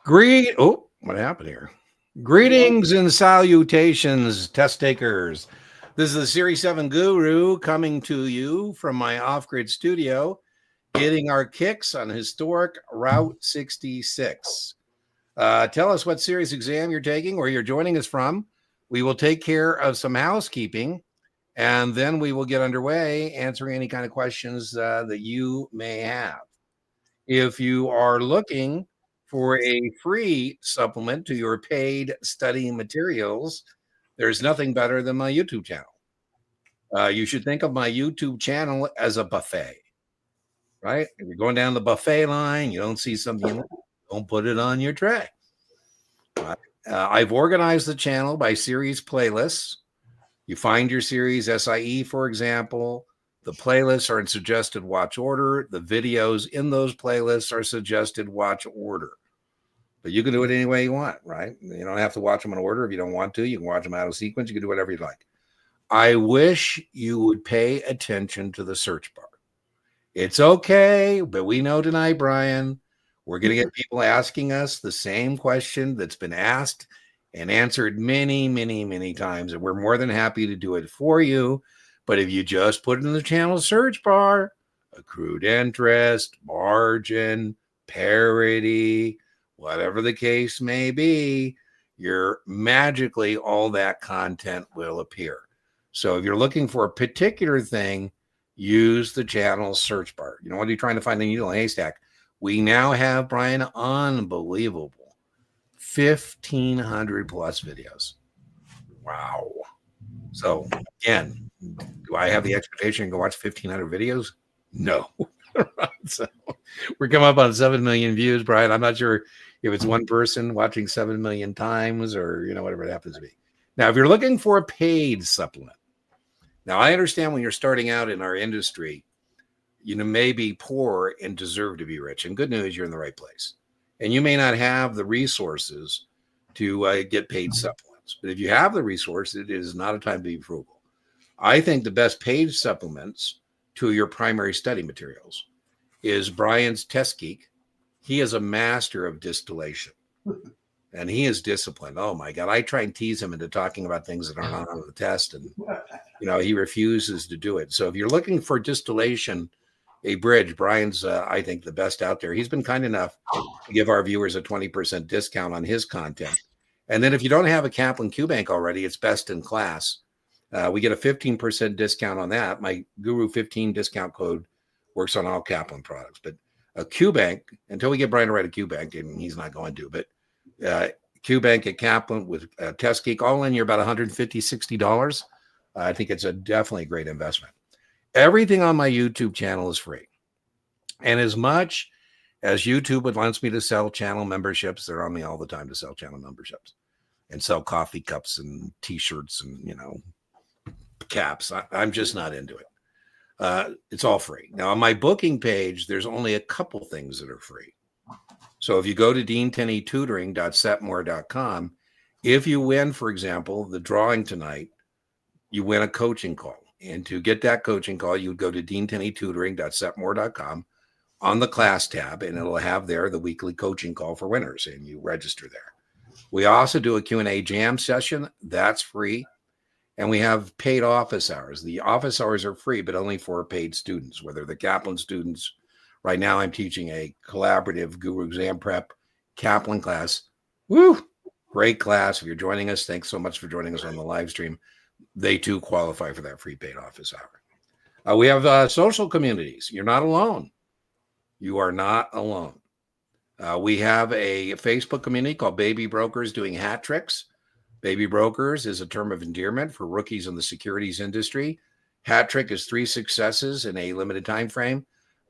What happened here? Greetings and salutations, test takers. This is the Series 7 Guru coming to you from my off-grid studio, getting our kicks on historic Route 66. Tell us what series exam you're taking, where you're joining us from. We will take care of some housekeeping, and then we will get underway answering any kind of questions that you may have. If you are looking for a free supplement to your paid study materials, there's nothing better than my YouTube channel. You should think of my YouTube channel as a buffet, right? If you're going down the buffet line, you don't see something, don't put it on your tray. I've organized the channel by series playlists. You find your series SIE, for example. The playlists are in suggested watch order. The videos in those playlists are suggested watch order. But you can do it any way you want, right? You don't have to watch them in order if you don't want to. You can watch them out of sequence. You can do whatever you like. I wish you would pay attention to the search bar. It's okay, but we know tonight, Brian, we're going to get people asking us the same question that's been asked and answered many, many, many times. And we're more than happy to do it for you. But if you just put it in the channel search bar, accrued interest, margin, parity, whatever the case may be, magically all that content will appear. So if you're looking for a particular thing, use the channel search bar. You know, what are you trying to find a needle in a haystack? We now have, Brian, unbelievable 1,500 plus videos. Wow. So again, do I have the expectation to go watch 1,500 videos? No. So we're coming up on 7 million views, Brian. I'm not sure if it's one person watching 7 million times or, you know, whatever it happens to be. Now, if you're looking for a paid supplement, now I understand when you're starting out in our industry, you know, may be poor and deserve to be rich. And good news, you're in the right place. And you may not have the resources to get paid supplements. But if you have the resource, it is not a time to be frugal. I think the best paid supplements to your primary study materials is Brian's Test Geek. He is a master of distillation. And he is disciplined. Oh, my God. I try and tease him into talking about things that are not on the test. And, you know, he refuses to do it. So if you're looking for distillation, a bridge, Brian's, I think, the best out there. He's been kind enough to give our viewers a 20% discount on his content. And then if you don't have a Kaplan QBank already, it's best in class. We get a 15% discount on that. My Guru 15 discount code works on all Kaplan products. But a QBank, until we get Brian to write a QBank, and he's not going to, but QBank at Kaplan with Test Geek, all in, you're about $150, $60. I think it's definitely a great investment. Everything on my YouTube channel is free. And as much as YouTube wants me to sell channel memberships, they're on me all the time to sell channel memberships and sell coffee cups and T-shirts and, you know, caps. I'm just not into it. It's all free. Now, on my booking page, there's only a couple things that are free. So if you go to deantenneytutoring.setmore.com, if you win, for example, the drawing tonight, you win a coaching call. And to get that coaching call, you would go to deantenneytutoring.setmore.com on the class tab, and it'll have there the weekly coaching call for winners, and you register there. We also do a Q&A jam session. That's free. And we have paid office hours. The office hours are free, but only for paid students, whether the Kaplan students. Right now, I'm teaching a collaborative Guru Exam Prep Kaplan class. Woo! Great class. If you're joining us, thanks so much for joining us on the live stream. They too qualify for that free paid office hour. We have social communities. You're not alone. You are not alone. We have a Facebook community called Baby Brokers Doing Hat Tricks. Baby Brokers is a term of endearment for rookies in the securities industry. Hat trick is 3 successes in a limited time frame.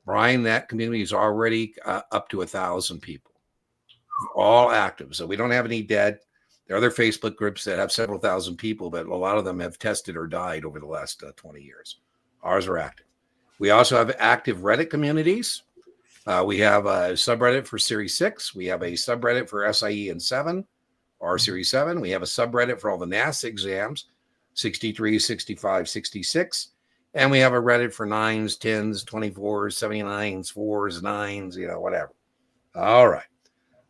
Brian, that community is already up to 1,000 people, all active. So we don't have any dead. There are other Facebook groups that have several thousand people, but a lot of them have tested or died over the last 20 years. Ours are active. We also have active Reddit communities. We have a subreddit for Series 6. We have a subreddit for SIE and 7, or Series 7. We have a subreddit for all the NASA exams, 63, 65, 66. And we have a Reddit for 9s, 10s, 24s, 79s, 4s, 9s, you know, whatever. All right.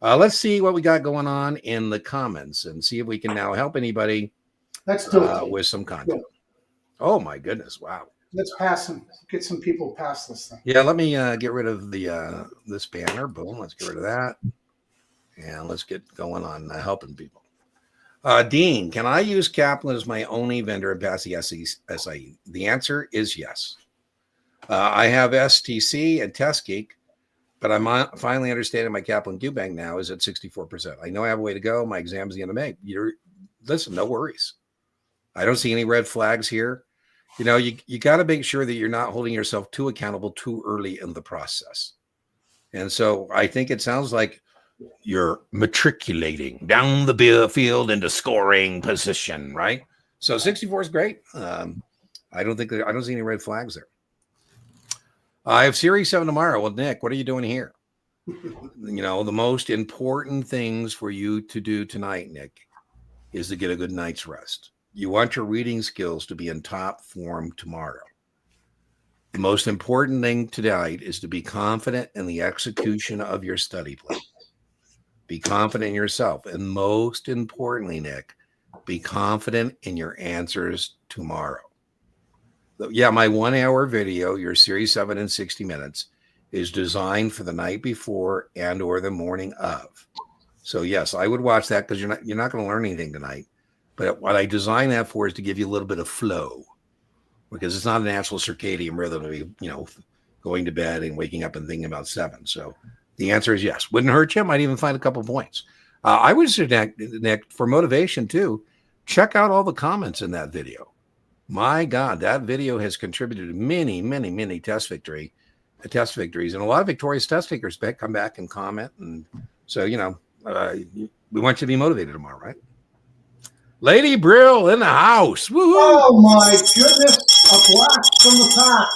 Let's see what we got going on in the comments and see if we can now help anybody with some content. Oh my goodness! Wow. Let's get some people past this thing. Yeah, let me get rid of the this banner. Boom. Let's get rid of that, and let's get going on helping people. Dean, can I use Kaplan as my only vendor and pass the SIE? The answer is yes. I have STC and TestGeek, but I'm finally understanding my Kaplan QBank now is at 64%. I know I have a way to go. My exam is the end of May. Listen, no worries. I don't see any red flags here. You know, you got to make sure that you're not holding yourself too accountable too early in the process. And so I think it sounds like you're matriculating down the field into scoring position, right? So 64 is great. I don't see any red flags there. I have Series 7 tomorrow. Well, Nick, what are you doing here? You know, the most important things for you to do tonight, Nick, is to get a good night's rest. You want your reading skills to be in top form tomorrow. The most important thing tonight is to be confident in the execution of your study plan. Be confident in yourself. And most importantly, Nick, be confident in your answers tomorrow. Yeah, my 1 hour video, your Series 7 in 60 minutes, is designed for the night before and or the morning of. So yes, I would watch that because you're not going to learn anything tonight. But what I designed that for is to give you a little bit of flow, because it's not a natural circadian rhythm to be, you know, going to bed and waking up and thinking about 7. So the answer is yes. Wouldn't hurt you. Might even find a couple points. I would suggest, Nick, for motivation too, check out all the comments in that video. My God, that video has contributed to many, many, many test victories, and a lot of victorious test takers come back and comment. And so, you know, we want you to be motivated tomorrow, right? Lady Brill in the house. Woo-hoo. Oh my goodness! A blast from the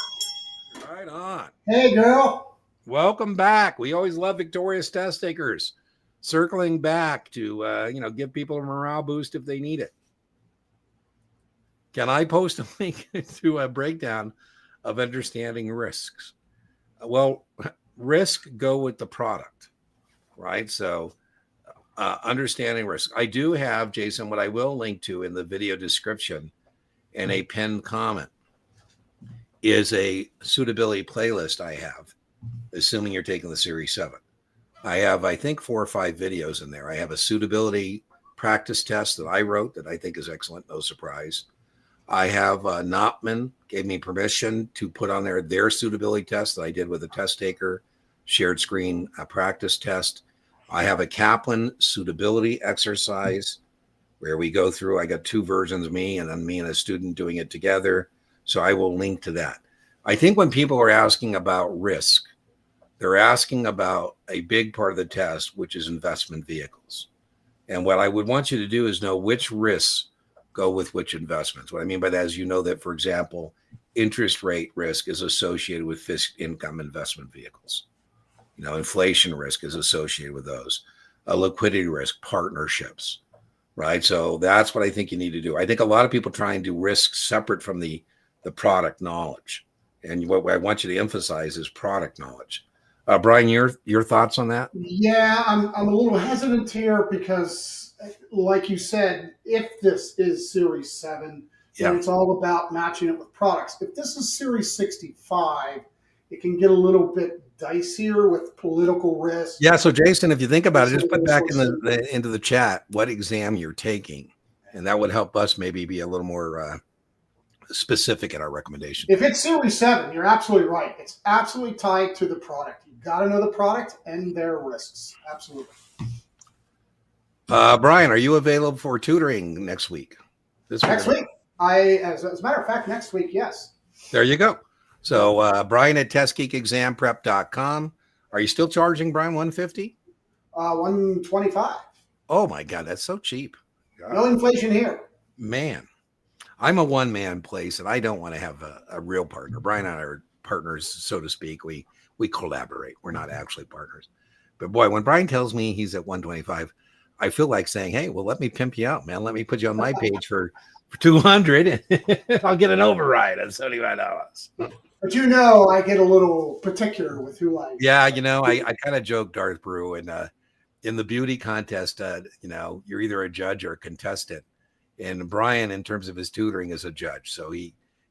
past. Right on. Hey, girl. Welcome back. We always love victorious test takers circling back to you know, give people a morale boost if they need it. Can I post a link to a breakdown of understanding risks? Well, risk go with the product, right? So understanding risk. I do have, Jason, what I will link to in the video description and a pinned comment is a suitability playlist I have, assuming you're taking the Series 7. I have, I think, 4 or 5 videos in there. I have a suitability practice test that I wrote that I think is excellent, no surprise. I have Nopman gave me permission to put on there their suitability test that I did with a test taker, shared screen, a practice test. I have a Kaplan suitability exercise where we go through, I got 2 versions, me and a student doing it together. So I will link to that. I think when people are asking about risk, they're asking about a big part of the test, which is investment vehicles. And what I would want you to do is know which risks go with which investments. What I mean by that is, you know, that, for example, interest rate risk is associated with fixed income investment vehicles. You know, inflation risk is associated with those. Liquidity risk, partnerships, right? So that's what I think you need to do. I think a lot of people try and do risks separate from the product knowledge. And what I want you to emphasize is product knowledge. Brian, your thoughts on that? Yeah, I'm a little hesitant here because, like you said, if this is Series 7, then it's all about matching it with products. If this is Series 65, it can get a little bit dicier with political risk. Yeah, so Jason, if you think about it, just put back into the chat what exam you're taking, and that would help us maybe be a little more specific in our recommendation. If it's Series 7, you're absolutely right. It's absolutely tied to the product. You got to know the product and their risks. Absolutely. Brian, are you available for tutoring next week? Next week? As a matter of fact, next week, yes. There you go. So Brian at testgeekexamprep.com. Are you still charging, Brian, $150? $125. Oh my God, that's so cheap. God. No inflation here. Man, I'm a one-man place, and I don't want to have a real partner. Brian and I are partners, so to speak. We collaborate. We're not actually partners. But boy, when Brian tells me he's at $125, I feel like saying, hey, well, let me pimp you out, man. Let me put you on my page for $200, and I'll get an override at $75. But you know, I get a little particular with who I. Yeah, you know, I kind of joke, Darth Brew, and in the beauty contest, you're either a judge or a contestant. And Brian, in terms of his tutoring, is a judge. So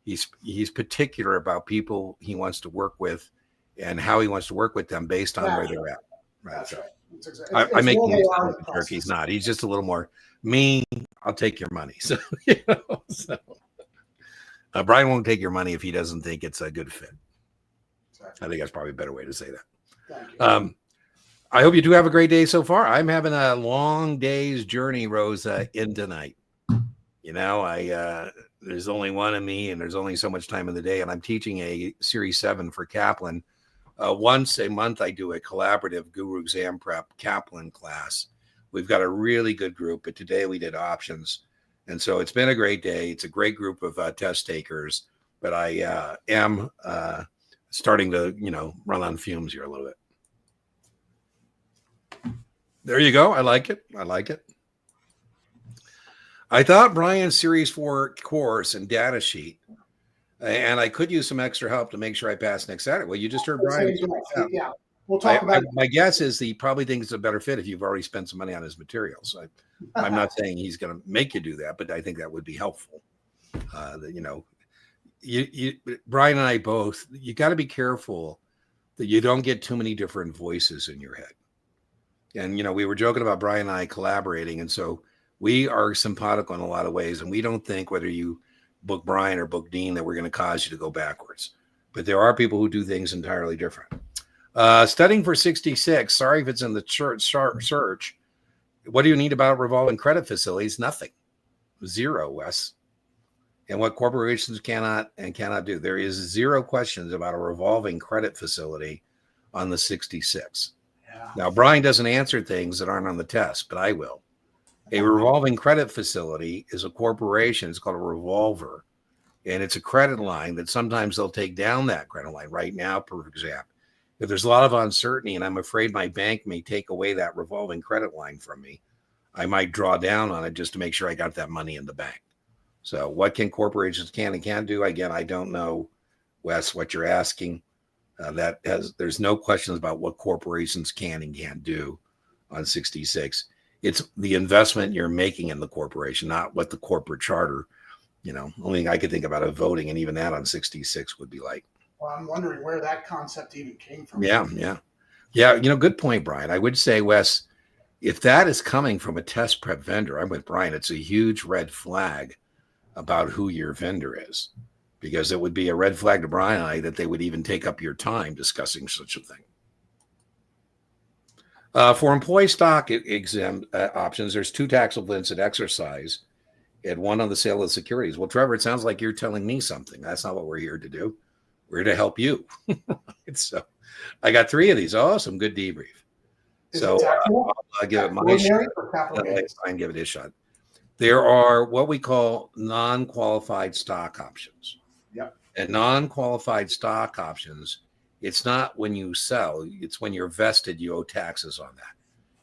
he's particular about people he wants to work with and how he wants to work with them based on where they're at. Right. That's so right. It's I make him him sound like a jerk. He's not. He's just a little more mean. I'll take your money. So, Brian won't take your money if he doesn't think it's a good fit. Exactly. I think that's probably a better way to say that. Thank you. I hope you do have a great day so far. I'm having a long day's journey, Rosa, in tonight. There's only one of me, and there's only so much time in the day, and I'm teaching a Series 7 for Kaplan. Once a month, I do a collaborative Guru Exam Prep Kaplan class. We've got a really good group, but today we did options. And so it's been a great day. It's a great group of test takers, but I am starting to, run on fumes here a little bit. There you go. I like it. I thought Brian's Series 4 course and data sheet, and I could use some extra help to make sure I pass next Saturday. Well, you just heard Brian. Yeah, we'll talk about it. My guess is he probably thinks it's a better fit if you've already spent some money on his materials. I'm not saying he's going to make you do that, but I think that would be helpful. Brian and I both, you got to be careful that you don't get too many different voices in your head. And, we were joking about Brian and I collaborating. And so we are simpatico in a lot of ways. And we don't think whether you book Brian or book Dean that we're going to cause you to go backwards. But there are people who do things entirely different. Studying for 66. Sorry if it's in the search. What do you need about revolving credit facilities? Nothing. Zero, Wes. And what corporations cannot do. There is 0 questions about a revolving credit facility on the 66. Yeah. Now, Brian doesn't answer things that aren't on the test, but I will. A revolving credit facility is a corporation. It's called a revolver. And it's a credit line that sometimes they'll take down that credit line. Right now, for example, if there's a lot of uncertainty and I'm afraid my bank may take away that revolving credit line from me, I might draw down on it just to make sure I got that money in the bank. So what can corporations can and can't do? Again, I don't know, Wes, what you're asking. There's no questions about what corporations can and can't do on 66. It's the investment you're making in the corporation, not what the corporate charter, only thing I could think about of voting, and even that on 66 would be like. Well, I'm wondering where that concept even came from. Yeah. Good point, Brian. I would say, Wes, if that is coming from a test prep vendor, I'm with Brian. It's a huge red flag about who your vendor is, because it would be a red flag to Brian and I that they would even take up your time discussing such a thing. For employee stock exam options, there's 2 taxable events at exercise and 1 on the sale of securities. Well, Trevor, it sounds like you're telling me something. That's not what we're here to do. We're here to help you. So I got 3 of these. Oh, some good debrief. So I'll give it my shot. And give it his shot. There are what we call non-qualified stock options. Yep. And non-qualified stock options, it's not when you sell, it's when you're vested, you owe taxes on that.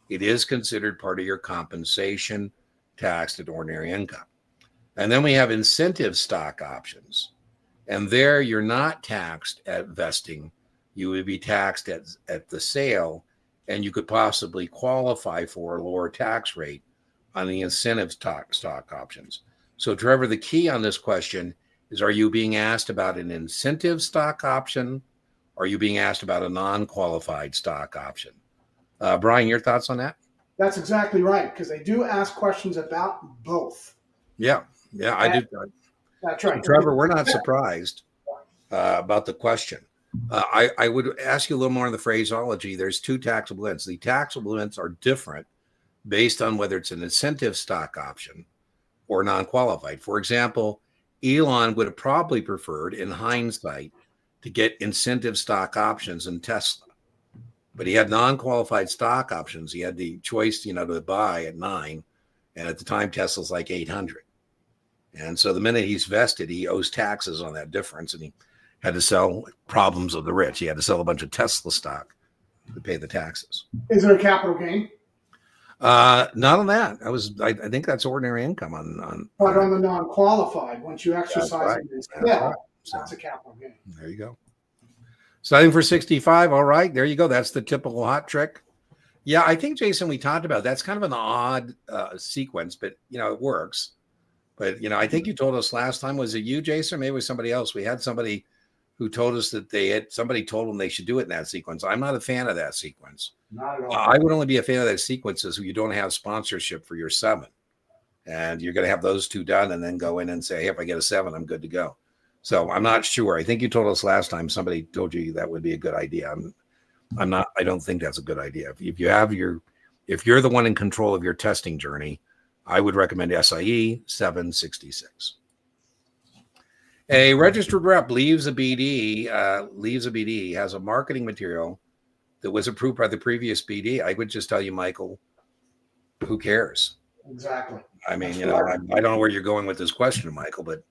It is considered part of your compensation, taxed at ordinary income. And then we have incentive stock options. And there you're not taxed at vesting. You would be taxed at the sale, and you could possibly qualify for a lower tax rate on the incentive stock options. So, Trevor, the key on this question is, are you being asked about an incentive stock option? Or are you being asked about a non-qualified stock option? Brian, your thoughts on that? That's exactly right, because they do ask questions about both. Yeah, I do. That's right. So, Trevor, we're not surprised about the question. I would ask you a little more on the phraseology. There's 2 taxable events. The taxable events are different based on whether it's an incentive stock option or non-qualified. For example, Elon would have probably preferred, in hindsight, to get incentive stock options in Tesla. But he had non-qualified stock options. He had the choice, to buy at 9. And at the time, Tesla's like 800. And so the minute he's vested, he owes taxes on that difference. And he had to sell problems of the rich. He had to sell a bunch of Tesla stock to pay the taxes. Is there a capital gain? Not on that. I think that's ordinary income But on the non-qualified, once you exercise that's a capital gain. There you go. Studying for 65. All right, there you go. That's the typical hot trick. Yeah, I think, Jason, we talked about that's kind of an odd sequence, but it works. But I think you told us last time, was it you, Jason? Maybe it was somebody else. We had somebody who told us that somebody told them they should do it in that sequence. I'm not a fan of that sequence. Not at all. I would only be a fan of that sequence if you don't have sponsorship for your 7. And you're going to have those 2 done and then go in and say, hey, if I get a 7, I'm good to go. So I'm not sure. I think you told us last time, somebody told you that would be a good idea. I don't think that's a good idea. If you're the one in control of your testing journey, I would recommend SIE 766. A registered rep leaves a BD, has a marketing material that was approved by the previous BD. I would just tell you, Michael, who cares? Exactly. I mean, I don't know where you're going with this question, Michael, but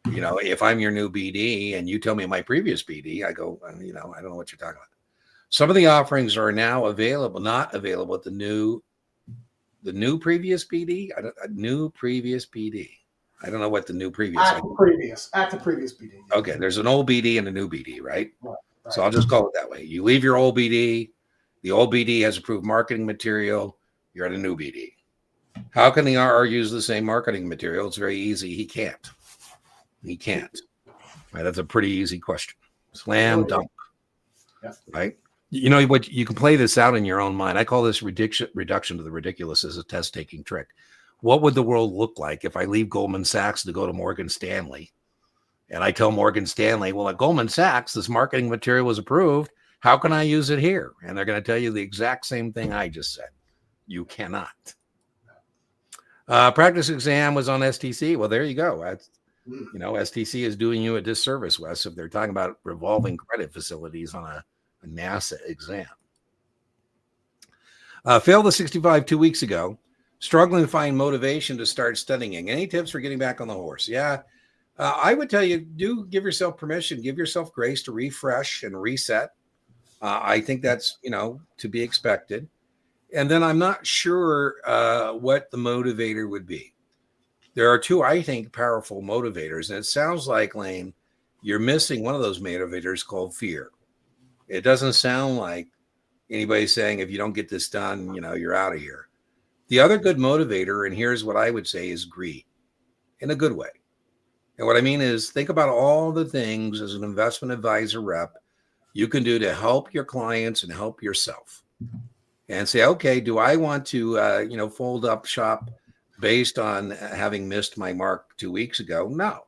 if I'm your new BD and you tell me my previous BD, I go, I don't know what you're talking about. Some of the offerings are now not available at the new previous BD. New previous BD. I don't know what the new previous. At the previous BD. Okay, there's an old BD and a new BD, right? Right. So I'll just call it that way. You leave your old BD. The old BD has approved marketing material. You're at a new BD. How can the RR use the same marketing material? It's very easy. He can't. Right? That's a pretty easy question. Slam dunk. Yeah. Right? You know what? You can play this out in your own mind. I call this reduction to the ridiculous as a test-taking trick. What would the world look like if I leave Goldman Sachs to go to Morgan Stanley? And I tell Morgan Stanley, well, at Goldman Sachs, this marketing material was approved. How can I use it here? And they're going to tell you the exact same thing I just said. You cannot. Practice exam was on STC. Well, there you go. STC is doing you a disservice, Wes, if they're talking about revolving credit facilities on a NASA exam. Failed the 65 2 weeks ago. Struggling to find motivation to start studying. Any tips for getting back on the horse? Yeah, I would tell you, do give yourself permission, give yourself grace to refresh and reset. I think that's, to be expected. And then I'm not sure what the motivator would be. There are 2, I think, powerful motivators. And it sounds like, Lane, you're missing one of those motivators called fear. It doesn't sound like anybody's saying, if you don't get this done, you're out of here. The other good motivator, and here's what I would say, is greed in a good way. And what I mean is, think about all the things as an investment advisor rep you can do to help your clients and help yourself. And say, okay, do I want to, fold up shop based on having missed my mark 2 weeks ago? No.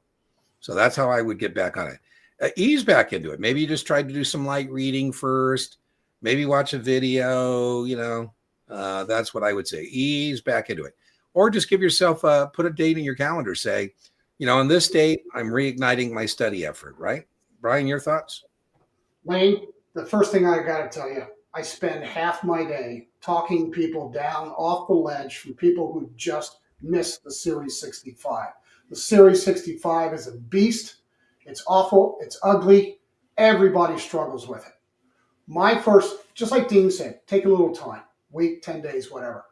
So that's how I would get back on it. Ease back into it. Maybe you just tried to do some light reading first. Maybe watch a video, that's what I would say. Ease back into it. Or just give yourself, put a date in your calendar. Say, on this date, I'm reigniting my study effort, right? Brian, your thoughts? Lane, the first thing I got to tell you, I spend half my day talking people down off the ledge from people who just missed the Series 65. The Series 65 is a beast. It's awful. It's ugly. Everybody struggles with it. Just like Dean said, take a little time, week, 10 days, whatever.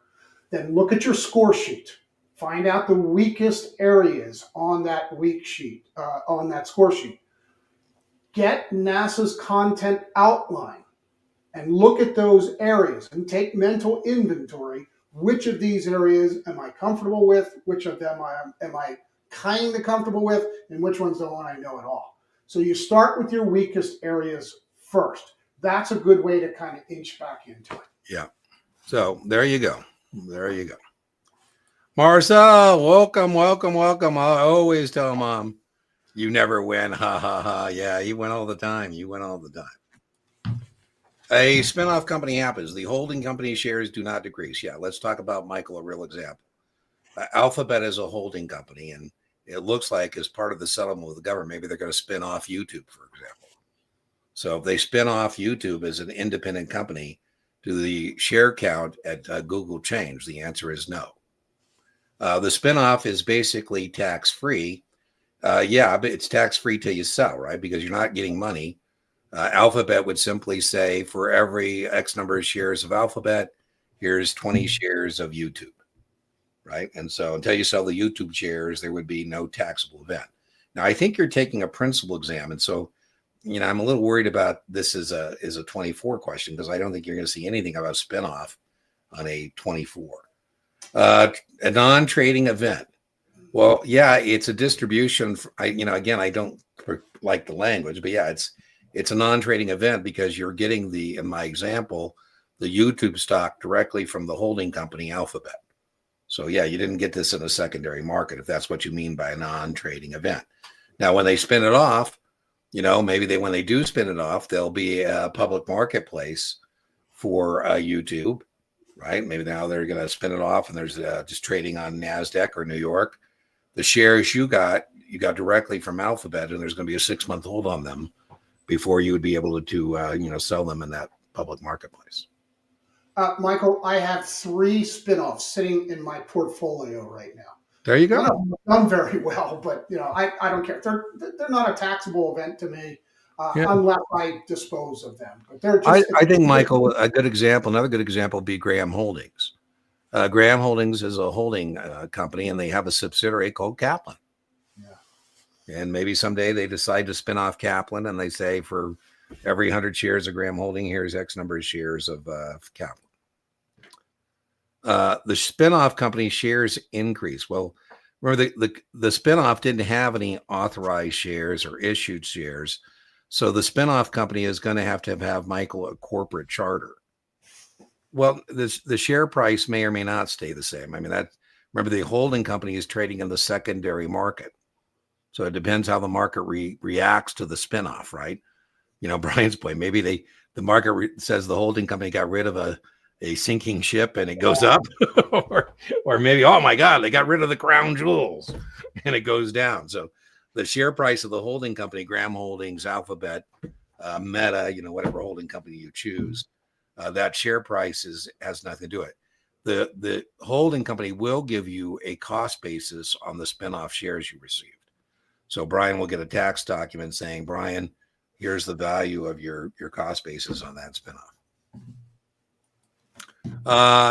Then look at your score sheet. Find out the weakest areas on that on that score sheet. Get NASAA's content outline and look at those areas and take mental inventory. Which of these areas am I comfortable with? Which of them am I kind of comfortable with? And which ones don't I know at all? So you start with your weakest areas first. That's a good way to kind of inch back into it. Yeah. So there you go. Marcel, welcome. I always tell Mom, you never win. Ha, ha, ha. Yeah, you win all the time. A spinoff company happens. The holding company shares do not decrease. Yeah, let's talk about, Michael, a real example. Alphabet is a holding company, and it looks like as part of the settlement with the government, maybe they're going to spin off YouTube, for example. So if they spin off YouTube as an independent company, do the share count at Google change? The answer is no. The spinoff is basically tax-free. But it's tax-free till you sell, right? Because you're not getting money. Alphabet would simply say, for every X number of shares of Alphabet, here's 20 shares of YouTube, right? And so until you sell the YouTube shares, there would be no taxable event. Now, I think you're taking a principal exam. And so, I'm a little worried about this as a 24 question, because I don't think you're going to see anything about spinoff on a 24. A non-trading event. Well, yeah, it's a distribution. Again, I don't like the language, but yeah, it's a non-trading event because you're getting in my example, the YouTube stock directly from the holding company Alphabet. So yeah, you didn't get this in a secondary market if that's what you mean by a non-trading event. Now, when they spin it off, maybe when they do spin it off, there'll be a public marketplace for YouTube, right? Maybe now they're going to spin it off and there's just trading on NASDAQ or New York. The shares you got directly from Alphabet, and there's going to be a 6-month hold on them before you would be able to sell them in that public marketplace. Michael, I have 3 spinoffs sitting in my portfolio right now. There you go. None of them have done very well, but I don't care. They're not a taxable event to me unless I dispose of them. But they're just. I think, Michael, another good example would be Graham Holdings. Graham Holdings is a holding company, and they have a subsidiary called Kaplan. Yeah. And maybe someday they decide to spin off Kaplan, and they say for every 100 shares of Graham Holding, here's X number of shares of Kaplan. The spinoff company shares increase. Well, remember the spinoff didn't have any authorized shares or issued shares, so the spinoff company is going to have Michael, a corporate charter. Well, the share price may or may not stay the same. I mean, remember the holding company is trading in the secondary market, so it depends how the market reacts to the spinoff, right? Brian's point. Maybe the market says the holding company got rid of a sinking ship and it goes up, or maybe, oh my God, they got rid of the crown jewels and it goes down. So the share price of the holding company, Graham Holdings, Alphabet, Meta, whatever holding company you choose, that share price has nothing to do with it. The holding company will give you a cost basis on the spinoff shares you received. So Brian will get a tax document saying, Brian, here's the value of your cost basis on that spinoff.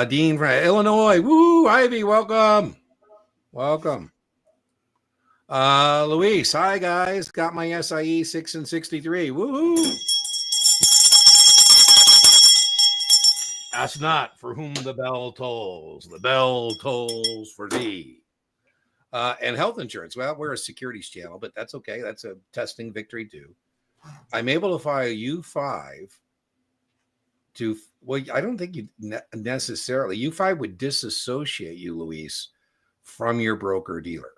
Dean from Illinois. Woo, Ivy, welcome. Luis, hi guys. Got my SIE 6 and 63. Woohoo. Ask not for whom the bell tolls. The bell tolls for thee. And health insurance. Well, we're a securities channel, but that's okay. That's a testing victory too. I'm able to file U5 I don't think you necessarily. U5 would disassociate you, Luis, from your broker dealer.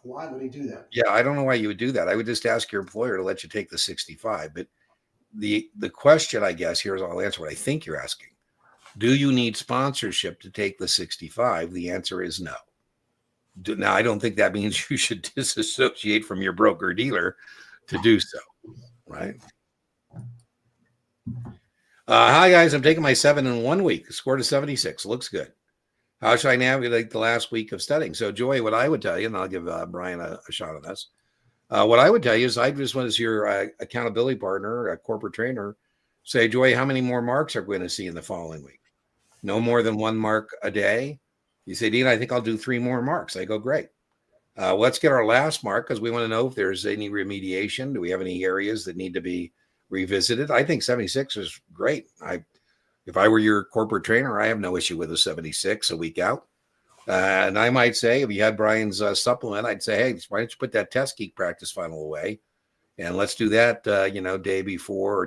Why would he do that? Yeah, I don't know why you would do that. I would just ask your employer to let you take the 65. But the question, I guess, I'll answer what I think you're asking. Do you need sponsorship to take the 65? The answer is no. Now, I don't think that means you should disassociate from your broker dealer to do so, right? Hi, guys. I'm taking my 7 in 1 week. Scored a 76. Looks good. How should I navigate the last week of studying? So, Joy, what I would tell you, and I'll give Brian a shot on this. What I would tell you is I just want, as your accountability partner, a corporate trainer, say, Joy, how many more marks are we going to see in the following week? No more than 1 mark a day. You say, Dean, I think I'll do 3 more marks. I go, great. Let's get our last mark because we want to know if there's any remediation. Do we have any areas that need to be revisited? I think 76 is great. If I were your corporate trainer, I have no issue with a 76 a week out. And I might say, if you had Brian's supplement, I'd say, hey, why don't you put that test geek practice final away? And let's do that, day before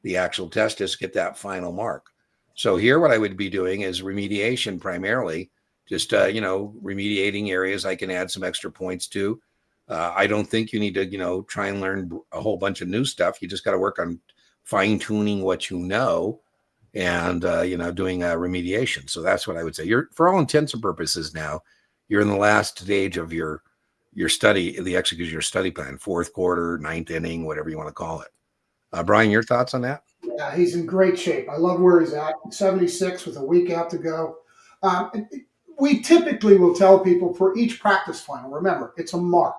the actual test, just get that final mark. So here, what I would be doing is remediation primarily, just, remediating areas I can add some extra points to. I don't think you need to, try and learn a whole bunch of new stuff. You just got to work on fine tuning what you know and, doing remediation. So that's what I would say. For all intents and purposes now, you're in the last stage of your study, the execution of your study plan, 4th quarter, 9th inning, whatever you want to call it. Brian, your thoughts on that? Yeah, he's in great shape. I love where he's at. 76 with a week out to go. We typically will tell people for each practice final, remember, it's a mark.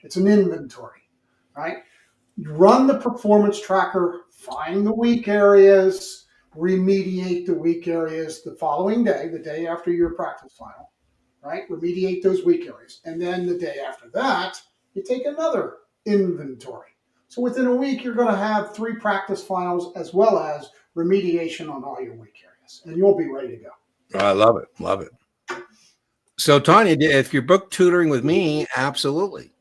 It's an inventory, right? You run the performance tracker, find the weak areas, remediate the weak areas the following day, the day after your practice final, right? Remediate those weak areas. And then the day after that, you take another inventory. So within a week, you're going to have 3 practice finals as well as remediation on all your weak areas. this, and you'll be ready to go. I love it. Love it. So, Tanya, if you're book tutoring with me, absolutely.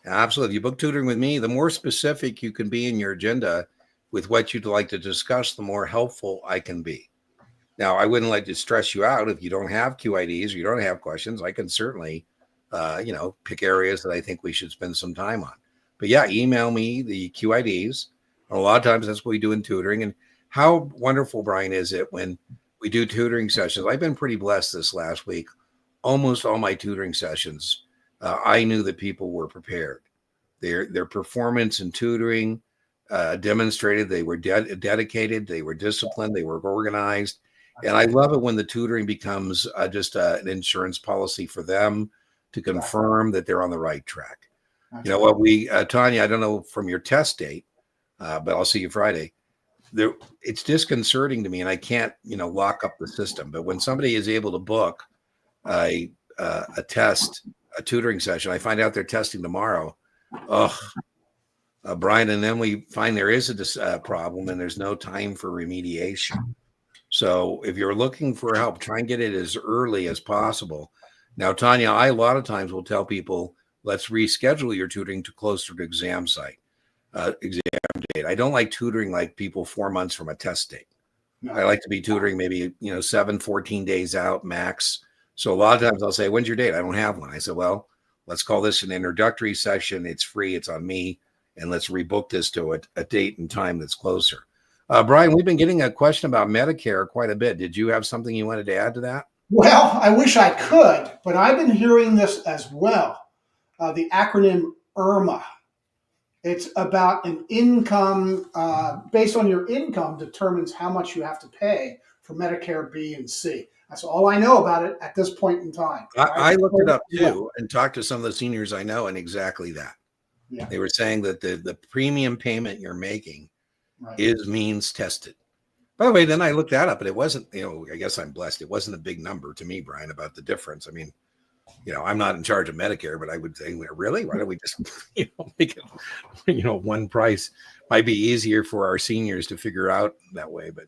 Absolutely. If you book tutoring with me, the more specific you can be in your agenda with what you'd like to discuss, the more helpful I can be. Now, I wouldn't like to stress you out if you don't have QIDs or you don't have questions. I can certainly, pick areas that I think we should spend some time on. But yeah, email me the QIDs. A lot of times that's what we do in tutoring. And how wonderful, Brian, is it when we do tutoring sessions? I've been pretty blessed this last week. Almost all my tutoring sessions, I knew that people were prepared. Their performance in tutoring demonstrated they were dedicated, they were disciplined, they were organized. And I love it when the tutoring becomes just an insurance policy for them to confirm that they're on the right track. You know what, Tanya, I don't know from your test date, but I'll see you Friday. It's disconcerting to me, and I can't, lock up the system. But when somebody is able to book a tutoring session, I find out they're testing tomorrow. Brian, and then we find there is a problem and there's no time for remediation. So if you're looking for help, try and get it as early as possible. Now, Tanya, I a lot of times will tell people, let's reschedule your tutoring to closer to exam date. I don't like tutoring like people 4 months from a test date. No. I like to be tutoring maybe, 14 days out max. So a lot of times I'll say, when's your date? I don't have one. I said, well, let's call this an introductory session. It's free. It's on me. And let's rebook this to a date and time that's closer. Brian, we've been getting a question about Medicare quite a bit. Did you have something you wanted to add to that? Well, I wish I could, but I've been hearing this as well. The acronym IRMA. It's about an income, based on your income determines how much you have to pay for Medicare B and C. That's all I know about it at this point in time. I looked it up too and talked to some of the seniors I know, and exactly that. Yeah. They were saying that the premium payment you're making is means tested. By the way, then I looked that up, and it wasn't, I guess I'm blessed. It wasn't a big number to me, Brian, about the difference. I mean, I'm not in charge of Medicare, but I would say, really? Why don't we just, make it, one price? Might be easier for our seniors to figure out that way. But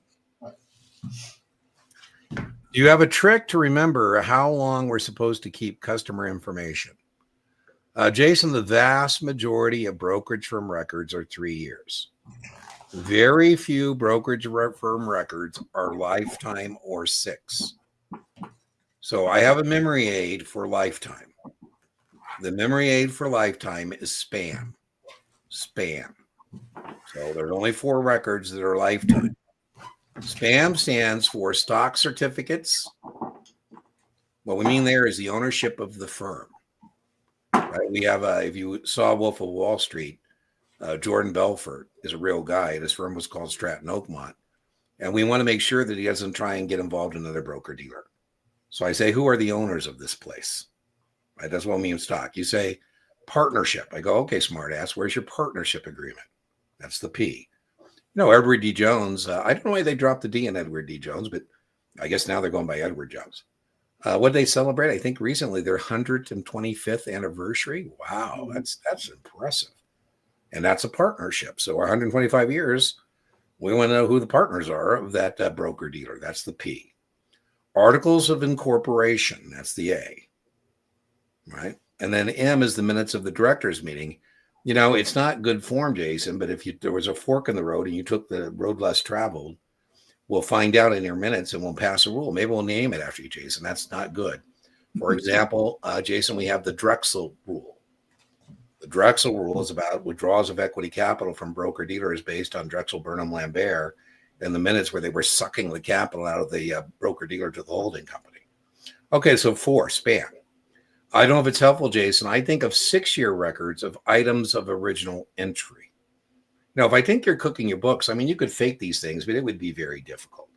do you have a trick to remember how long we're supposed to keep customer information? Jason, the vast majority of brokerage firm records are 3 years. Very few brokerage firm records are lifetime or 6. So I have a memory aid for lifetime. The memory aid for lifetime is spam. Spam. So there's only 4 records that are lifetime. Spam stands for stock certificates. What we mean there is the ownership of the firm. Right? We have, if you saw Wolf of Wall Street, Jordan Belfort is a real guy, and his firm was called Stratton Oakmont. And we want to make sure that he doesn't try and get involved in another broker-dealer. So I say, who are the owners of this place? Right? That's what I mean stock. You say partnership. I go, okay, smart ass, where's your partnership agreement? That's the P. Edward D. Jones, I don't know why they dropped the D in Edward D. Jones, but I guess now they're going by Edward Jones. What they celebrate? I think recently their 125th anniversary. Wow, that's impressive. And that's a partnership. So 125 years, we want to know who the partners are of that broker-dealer. That's the P. Articles of incorporation. That's the A. Right? And then M is the minutes of the directors meeting. It's not good form, Jason, but if there was a fork in the road and you took the road less traveled, we'll find out in your minutes and we'll pass a rule. Maybe we'll name it after you, Jason. That's not good. For example, Jason, we have the Drexel rule. The Drexel rule is about withdrawals of equity capital from broker-dealers based on Drexel, Burnham, Lambert, and the minutes where they were sucking the capital out of the broker-dealer to the holding company. Okay, so 4, spam. I don't know if it's helpful, Jason. I think of 6-year records of items of original entry. Now, if I think you're cooking your books, you could fake these things, but it would be very difficult.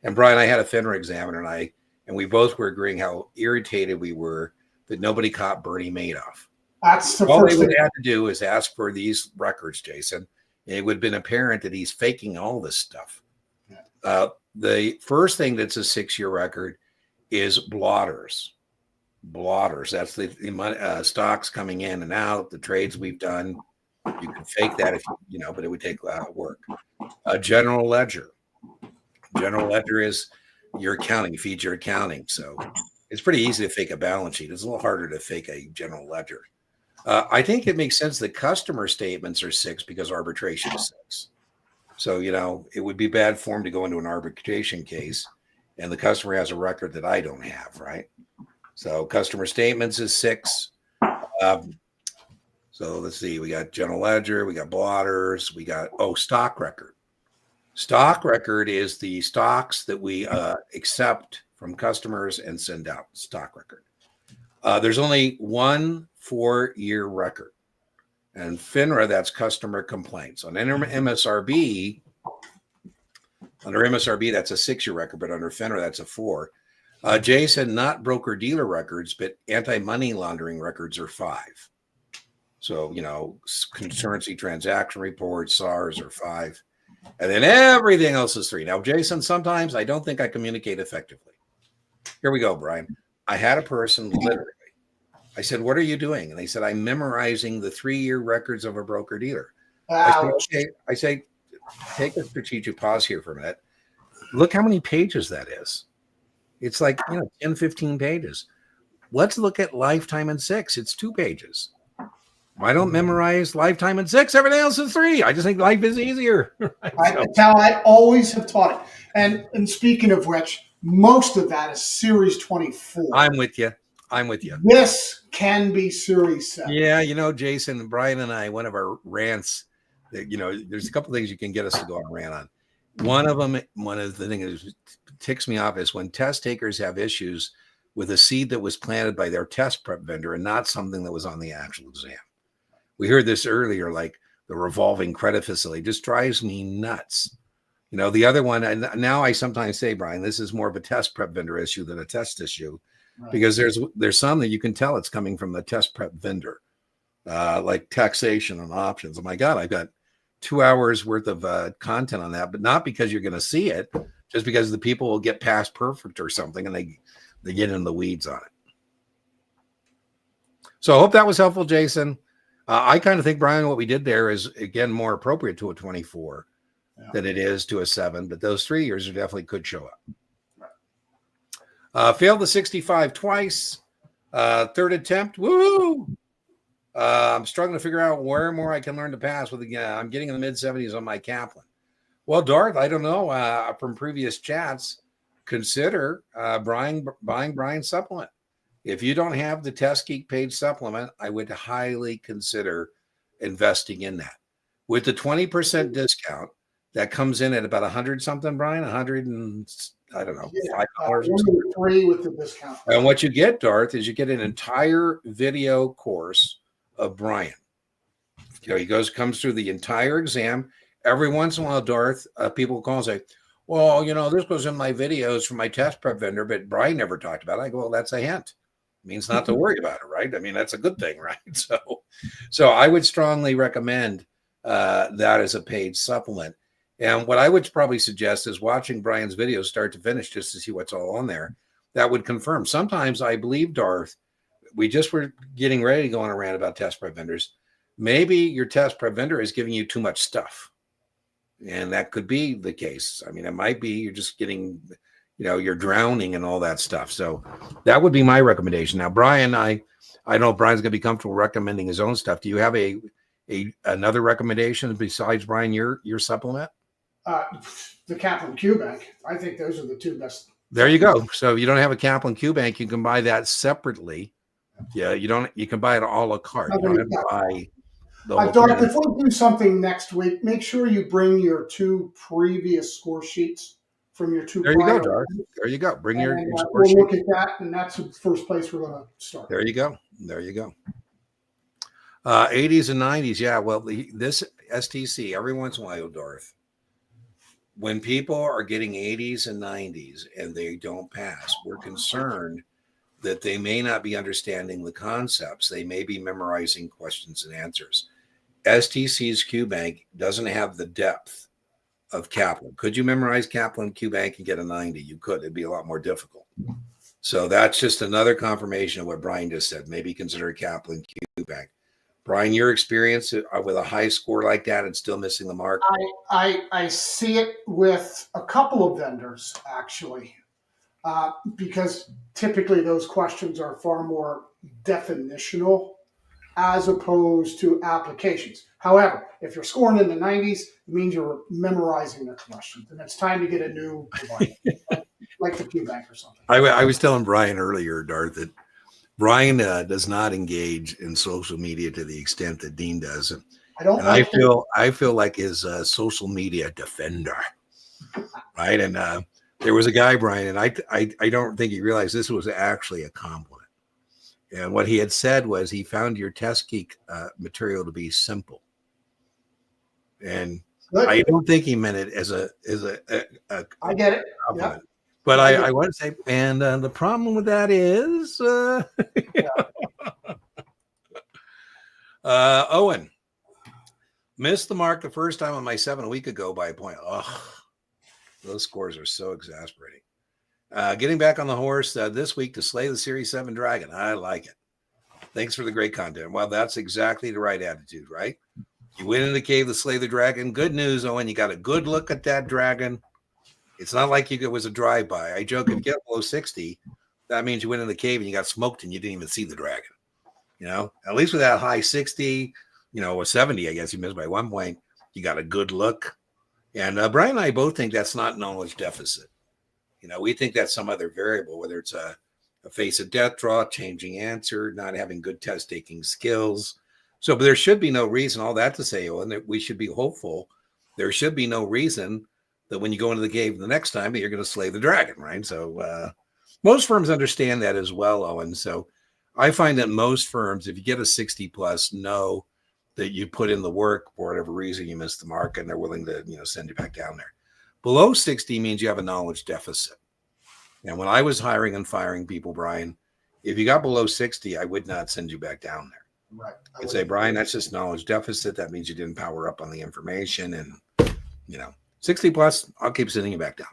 And Brian, I had a FINRA examiner, and we both were agreeing how irritated we were that nobody caught Bernie Madoff. That's the All first they would thing. have to do is ask for these records, Jason. And it would have been apparent that he's faking all this stuff. The first thing that's a 6-year record is blotters. Blotters. That's the stocks coming in and out, the trades we've done. You can fake that if but it would take work. A general ledger. General ledger is your accounting, feeds your accounting. So it's pretty easy to fake a balance sheet. It's a little harder to fake a general ledger. I think it makes sense that customer statements are 6 because arbitration is 6. So, it would be bad form to go into an arbitration case and the customer has a record that I don't have, right? So customer statements is 6. So let's see, we got general ledger, we got blotters, we got, stock record. Stock record is the stocks that we accept from customers and send out, stock record. There's only one 4-year record. And FINRA, that's customer complaints. Under MSRB, that's a 6-year record, but under FINRA, that's a 4. Jay said not broker-dealer records, but anti-money laundering records are 5. So, currency transaction reports, SARs are 5. And then everything else is 3. Now, Jason, sometimes I don't think I communicate effectively. Here we go, Brian. I had a person literally, I said, what are you doing? And they said, I'm memorizing the 3-year records of a broker-dealer. I said, okay. I say, take a strategic pause here for a minute. Look how many pages that is. It's like, 10, 15 pages. Let's look at lifetime in 6. It's 2 pages. I don't memorize lifetime in 6. Everything else is 3. I just think life is easier. That's how I always have taught it. And speaking of which, most of that is Series 24. I'm with you. This can be Series 7. Yeah, Jason, Brian, and I, one of our rants, there's a couple of things you can get us to go on a rant on. One of the things that ticks me off is when test takers have issues with a seed that was planted by their test prep vendor and not something that was on the actual exam. We heard this earlier, like the revolving credit facility just drives me nuts. The other one, and now I sometimes say, Brian, this is more of a test prep vendor issue than a test issue, right? Because there's some that you can tell it's coming from the test prep vendor, like taxation and options. Oh my God, I've got 2 hours worth of content on that, but not because you're going to see it, just because the people will get past perfect or something and they get in the weeds on it. So I hope that was helpful, Jason. I kind of think, Brian, what we did there is, again, more appropriate to a 24 than it is to a 7, but those 3 years definitely could show up. Failed the 65 twice. Third attempt. Woo! I'm struggling to figure out where more I can learn to pass with. I'm getting in the mid-70s on my Kaplan. Well, Darth, I don't know. From previous chats, consider buying Brian's supplement. If you don't have the Test Geek paid supplement, I would highly consider investing in that. With the 20% discount, that comes in at about 100 something, Brian, 100 and I don't know, $5 or free with the discount. And what you get, Darth, is you get an entire video course of Brian. He comes through the entire exam. Every once in a while, Darth, people call and say, well, this goes in my videos from my test prep vendor, but Brian never talked about it. I go, well, that's a hint. It means not to worry about it, right? I mean, that's a good thing, right? So I would strongly recommend that as a paid supplement. And what I would probably suggest is watching Brian's videos start to finish just to see what's all on there. That would confirm. Sometimes I believe, Darth, we just were getting ready to go on a rant about test prep vendors. Maybe your test prep vendor is giving you too much stuff. And that could be the case. I mean, it might be you're just getting, you're drowning in all that stuff. So that would be my recommendation. Now, Brian, I know Brian's going to be comfortable recommending his own stuff. Do you have another recommendation besides, Brian, your supplement? The Kaplan Q Bank. I think those are the 2 best. There you go. So if you don't have a Kaplan Q Bank, you can buy that separately. Yeah, you can buy it a la carte. You don't have to buy the whole Darth, if we do something next week, make sure you bring your 2 previous score sheets from your 2. There you go, Darth. There you go. Bring your score we'll sheet. Look at that, and that's the first place we're going to start. There you go. 80s and 90s. Yeah, well, this STC, every once in a while, Darth, when people are getting 80s and 90s and they don't pass, we're concerned that they may not be understanding the concepts. They may be memorizing questions and answers. STC's Q Bank doesn't have the depth of Kaplan. Could you memorize Kaplan Q Bank and get a 90? You could. It'd be a lot more difficult. So that's just another confirmation of what Brian just said. Maybe consider Kaplan Q Bank. Brian, your experience with a high score like that and still missing the mark? I see it with a couple of vendors, actually, because typically those questions are far more definitional as opposed to applications. However, if you're scoring in the 90s, it means you're memorizing the questions, and it's time to get a new provider, like the QBank or something. I was telling Brian earlier, Darth, that Brian does not engage in social media to the extent that Dean does. I don't And like I feel like his social media defender, right? And there was a guy, Brian, and I don't think he realized this was actually a compliment. And what he had said was he found your test geek material to be simple. And Good. I don't think he meant it as a I get it. compliment. Yep. But I want to say, and the problem with that is, Owen missed the mark the first time on my 7 a week ago by a point. Oh, those scores are so exasperating. Getting back on the horse this week to slay the Series 7 Dragon. I like it. Thanks for the great content. Well, that's exactly the right attitude, right? You went in the cave to slay the dragon. Good news, Owen. You got a good look at that dragon. It's not like it was a drive-by. I joke, if you get below 60, that means you went in the cave and you got smoked and you didn't even see the dragon. You know, at least with that high 60, or 70, I guess you missed by 1 point, you got a good look. And Brian and I both think that's not knowledge deficit. We think that's some other variable, whether it's a face of death draw, changing answer, not having good test taking skills. So, but there should be no reason, all that to say, Owen, that we should be hopeful. There should be no reason that when you go into the cave the next time that you're going to slay the dragon, right? So most firms understand that as well, Owen. So I find that most firms, if you get a 60 plus, know that you put in the work for whatever reason you missed the mark, and they're willing to, send you back down there. Below 60 means you have a knowledge deficit. And when I was hiring and firing people, Brian, if you got below 60, I would not send you back down there. Right. I'd say, Brian, that's just knowledge deficit. That means you didn't power up on the information. And, 60 plus, I'll keep sending you back down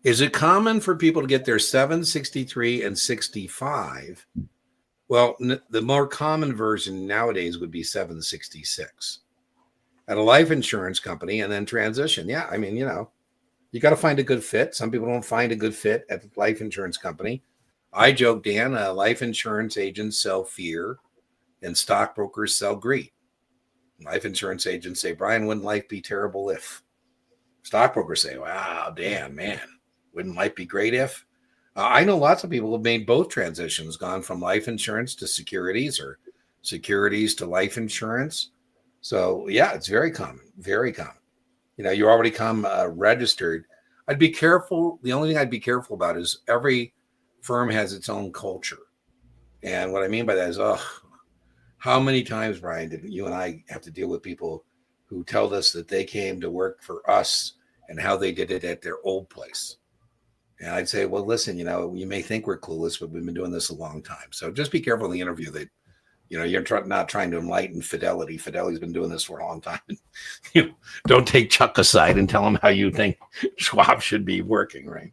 there. Is it common for people to get their 7, 63, and 65? Well, the more common version nowadays would be 766 at a life insurance company and then transition. Yeah, I mean, you got to find a good fit. Some people don't find a good fit at the life insurance company. I joke, Dan, life insurance agents sell fear and stockbrokers sell greed. Life insurance agents say, Brian, wouldn't life be terrible if? Stockbrokers say, wow, Dan, man, wouldn't life be great if? I know lots of people have made both transitions, gone from life insurance to securities or securities to life insurance. So, yeah, it's very common, very common. You already come registered. I'd be careful. The only thing I'd be careful about is every firm has its own culture. And what I mean by that is, how many times, Brian, did you and I have to deal with people who tell us that they came to work for us and how they did it at their old place? And I'd say, well, listen, you may think we're clueless, but we've been doing this a long time. So just be careful in the interview that, you're not trying to enlighten Fidelity. Fidelity's been doing this for a long time. Don't take Chuck aside and tell him how you think Schwab should be working, right?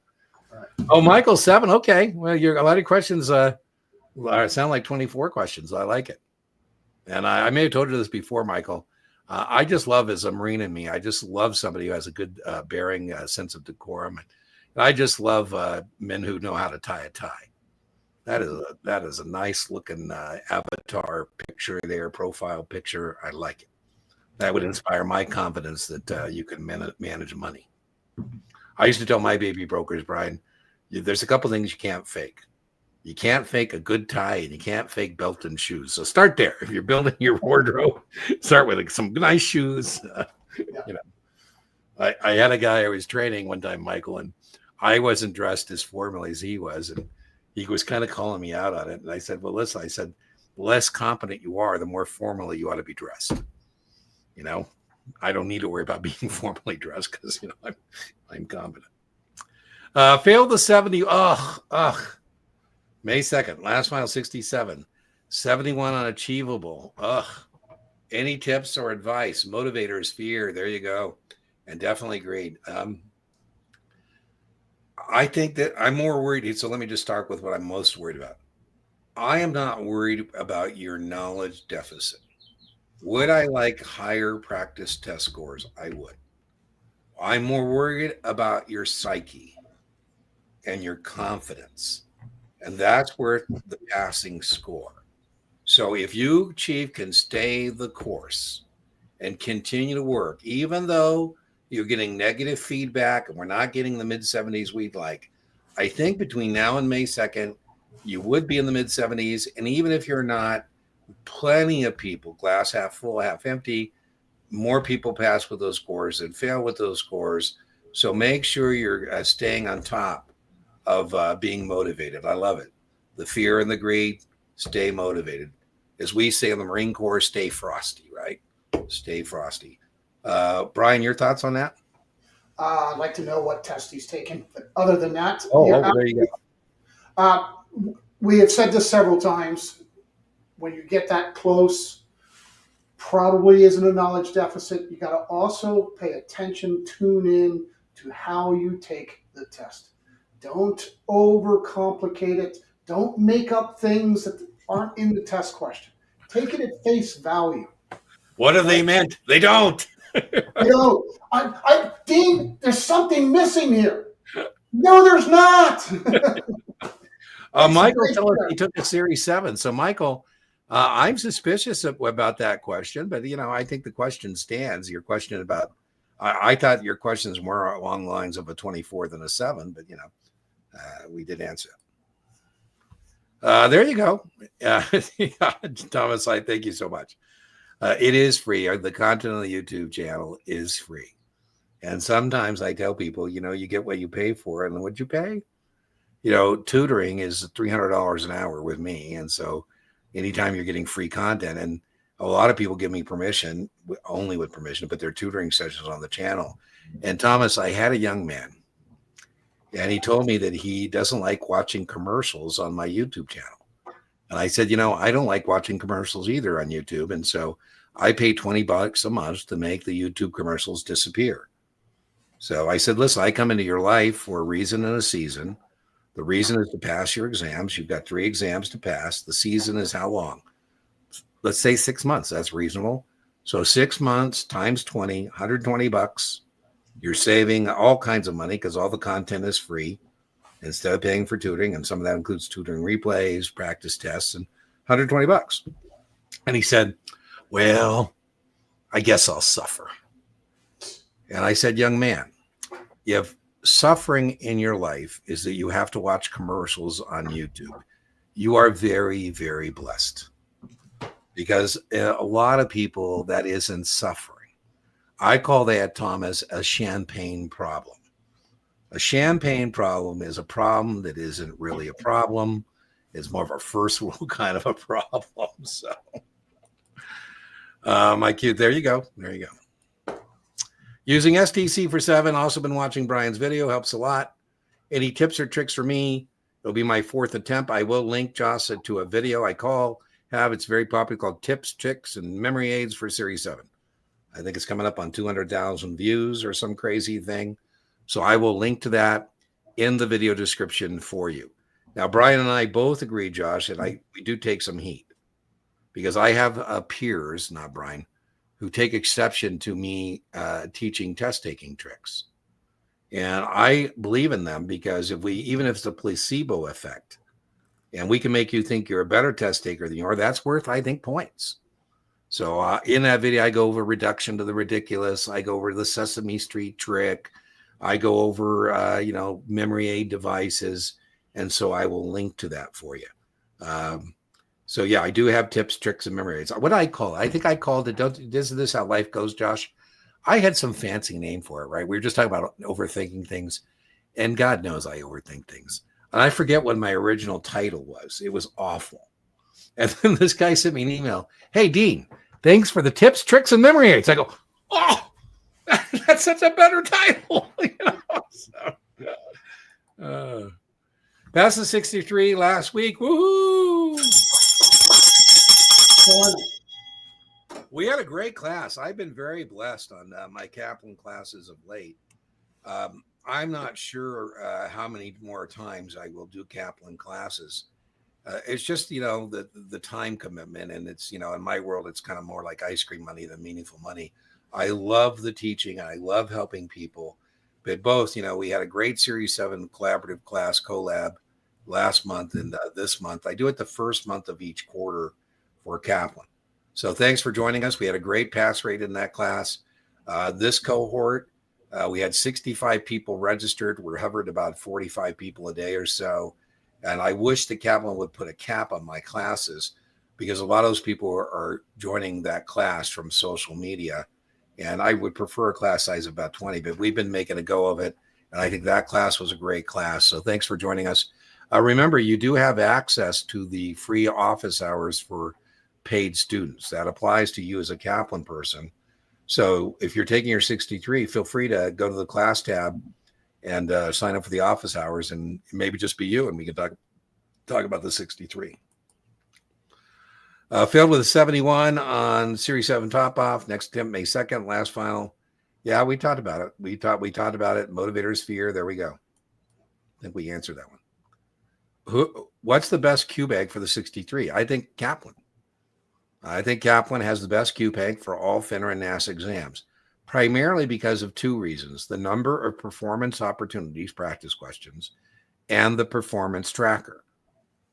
Oh, Michael, 7. Okay. Well, a lot of questions sound like 24 questions. I like it. And I may have told you this before, Michael. I just love, as a Marine in me, I just love somebody who has a good bearing, sense of decorum. And I just love men who know how to tie a tie. That is a nice looking avatar picture there, profile picture. I like it. That would inspire my confidence that you can manage money. I used to tell my baby brokers, Brian, there's a couple things you can't fake. You can't fake a good tie, and you can't fake belt and shoes. So start there. If you're building your wardrobe, start with some nice shoes. I had a guy I was training one time, Michael, and I wasn't dressed as formally as he was, and he was kind of calling me out on it. And I said, well, listen, the less competent you are, the more formally you ought to be dressed. I don't need to worry about being formally dressed because, I'm competent. Failed the 70. May 2nd, last final 67, 71 unachievable. Any tips or advice? Motivators, fear. There you go. And definitely greed. I think that I'm more worried. So let me just start with what I'm most worried about. I am not worried about your knowledge deficit. Would I like higher practice test scores? I would. I'm more worried about your psyche and your confidence. And that's where the passing score. So if you, Chief, can stay the course and continue to work, even though you're getting negative feedback and we're not getting the mid 70s we'd like, I think between now and May 2nd, you would be in the mid 70s. And even if you're not, plenty of people, glass half full, half empty, more people pass with those scores than fail with those scores. So make sure you're staying on top of being motivated. I love it. The fear and the greed, stay motivated. As we say in the Marine Corps, stay frosty, right? Stay frosty. Brian, your thoughts on that? I'd like to know what test he's taken. But other than that, There you go. We have said this several times. When you get that close, probably isn't a knowledge deficit. You got to also pay attention, tune in to how you take the test. Don't overcomplicate it. Don't make up things that aren't in the test question. Take it at face value. What have they meant? They don't. Dean, there's something missing here. No, there's not. Michael told us he took a Series 7. So, Michael, I'm suspicious about that question, but, I think the question stands. Your question about, I thought your question is more along the lines of a 24 than a 7, but, we did answer. There you go. Thomas, I thank you so much. It is free. The content on the YouTube channel is free. And sometimes I tell people, you get what you pay for. And what'd you pay? Tutoring is $300 an hour with me. And so anytime you're getting free content, and a lot of people give me permission, only with permission, but they're tutoring sessions on the channel. And Thomas, I had a young man, and he told me that he doesn't like watching commercials on my YouTube channel. And I said, I don't like watching commercials either on YouTube. And so I pay $20 a month to make the YouTube commercials disappear. So I said, listen, I come into your life for a reason and a season. The reason is to pass your exams. You've got 3 exams to pass. The season is how long? Let's say 6 months. That's reasonable. So 6 months times 20, $120. You're saving all kinds of money because all the content is free instead of paying for tutoring. And some of that includes tutoring replays, practice tests, and $120. And he said, well, I guess I'll suffer. And I said, young man, if suffering in your life is that you have to watch commercials on YouTube, you are very, very blessed, because a lot of people, that isn't suffering. I call that, Thomas, a champagne problem. A champagne problem is a problem that isn't really a problem. It's more of a first world kind of a problem. So, my cute, there you go. There you go. Using STC for 7. Also been watching Brian's video. Helps a lot. Any tips or tricks for me? It'll be my 4th attempt. I will link Joss to a video I have. It's very popular, called Tips, Tricks, and Memory Aids for Series 7. I think it's coming up on 200,000 views or some crazy thing. So I will link to that in the video description for you. Now, Brian and I both agree, Josh, that we do take some heat, because I have peers, not Brian, who take exception to me teaching test-taking tricks. And I believe in them, because even if it's a placebo effect, and we can make you think you're a better test taker than you are, that's worth, I think, points. So in that video, I go over reduction to the ridiculous. I go over the Sesame Street trick. I go over, memory aid devices. And so I will link to that for you. So yeah, I do have tips, tricks, and memory aids. What I call it, I think I called it, isn't this how life goes, Josh? I had some fancy name for it, right? We were just talking about overthinking things. And God knows I overthink things. And I forget what my original title was. It was awful. And then this guy sent me an email. Hey, Dean, thanks for the tips, tricks, and memory aids. I go, oh, that's such a better title. That's the 63 last week. Woohoo! We had a great class. I've been very blessed on my Kaplan classes of late. I'm not sure how many more times I will do Kaplan classes. It's just, the time commitment. And it's, in my world, it's kind of more like ice cream money than meaningful money. I love the teaching and I love helping people. But both, we had a great Series 7 collaborative class collab last month and this month. I do it the first month of each quarter for Kaplan. So thanks for joining us. We had a great pass rate in that class. This cohort, we had 65 people registered. We're hovered about 45 people a day or so. And I wish the Kaplan would put a cap on my classes because a lot of those people are joining that class from social media. And I would prefer a class size of about 20, but we've been making a go of it. And I think that class was a great class. So thanks for joining us. Remember, you do have access to the free office hours for paid students. That applies to you as a Kaplan person. So if you're taking your 63, feel free to go to the class tab and sign up for the office hours, and maybe just be you, and we can talk about the 63. Failed with a 71 on Series 7 top off. Next attempt, May 2nd, last final. Yeah, we talked about it. We talked about it. Motivators fear. There we go. I think we answered that one. What's the best Q bag for the 63? I think Kaplan. I think Kaplan has the best Q bag for all FINRA and NASA exams, primarily because of two reasons: the number of performance opportunities, practice questions, and the performance tracker,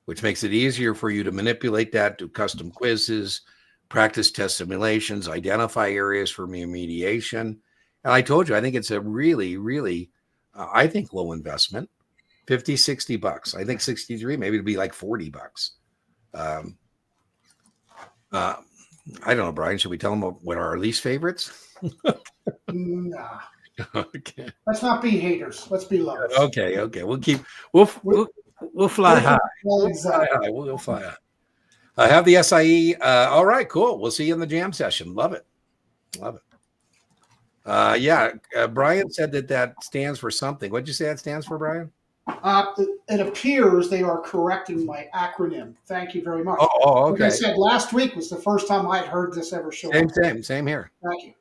which makes it easier for you to manipulate that, do custom quizzes, practice test simulations, identify areas for remediation. And I told you, I think it's a really, really, I think low investment, 50, 60 bucks. I think 63, maybe it'd be like 40 bucks. I don't know, Brian, should we tell them what are our least favorites? Nah. Okay. Let's not be haters. Let's be lovers. Okay. We'll fly high. Well, exactly. We'll fly high. I have the SIE. All right, cool. We'll see you in the jam session. Love it. Brian said that stands for something. What'd you say that stands for, Brian? It appears they are correcting my acronym. Thank you very much. Oh, okay. Like I said, last week was the first time I had heard this ever show up. Same here. Thank you.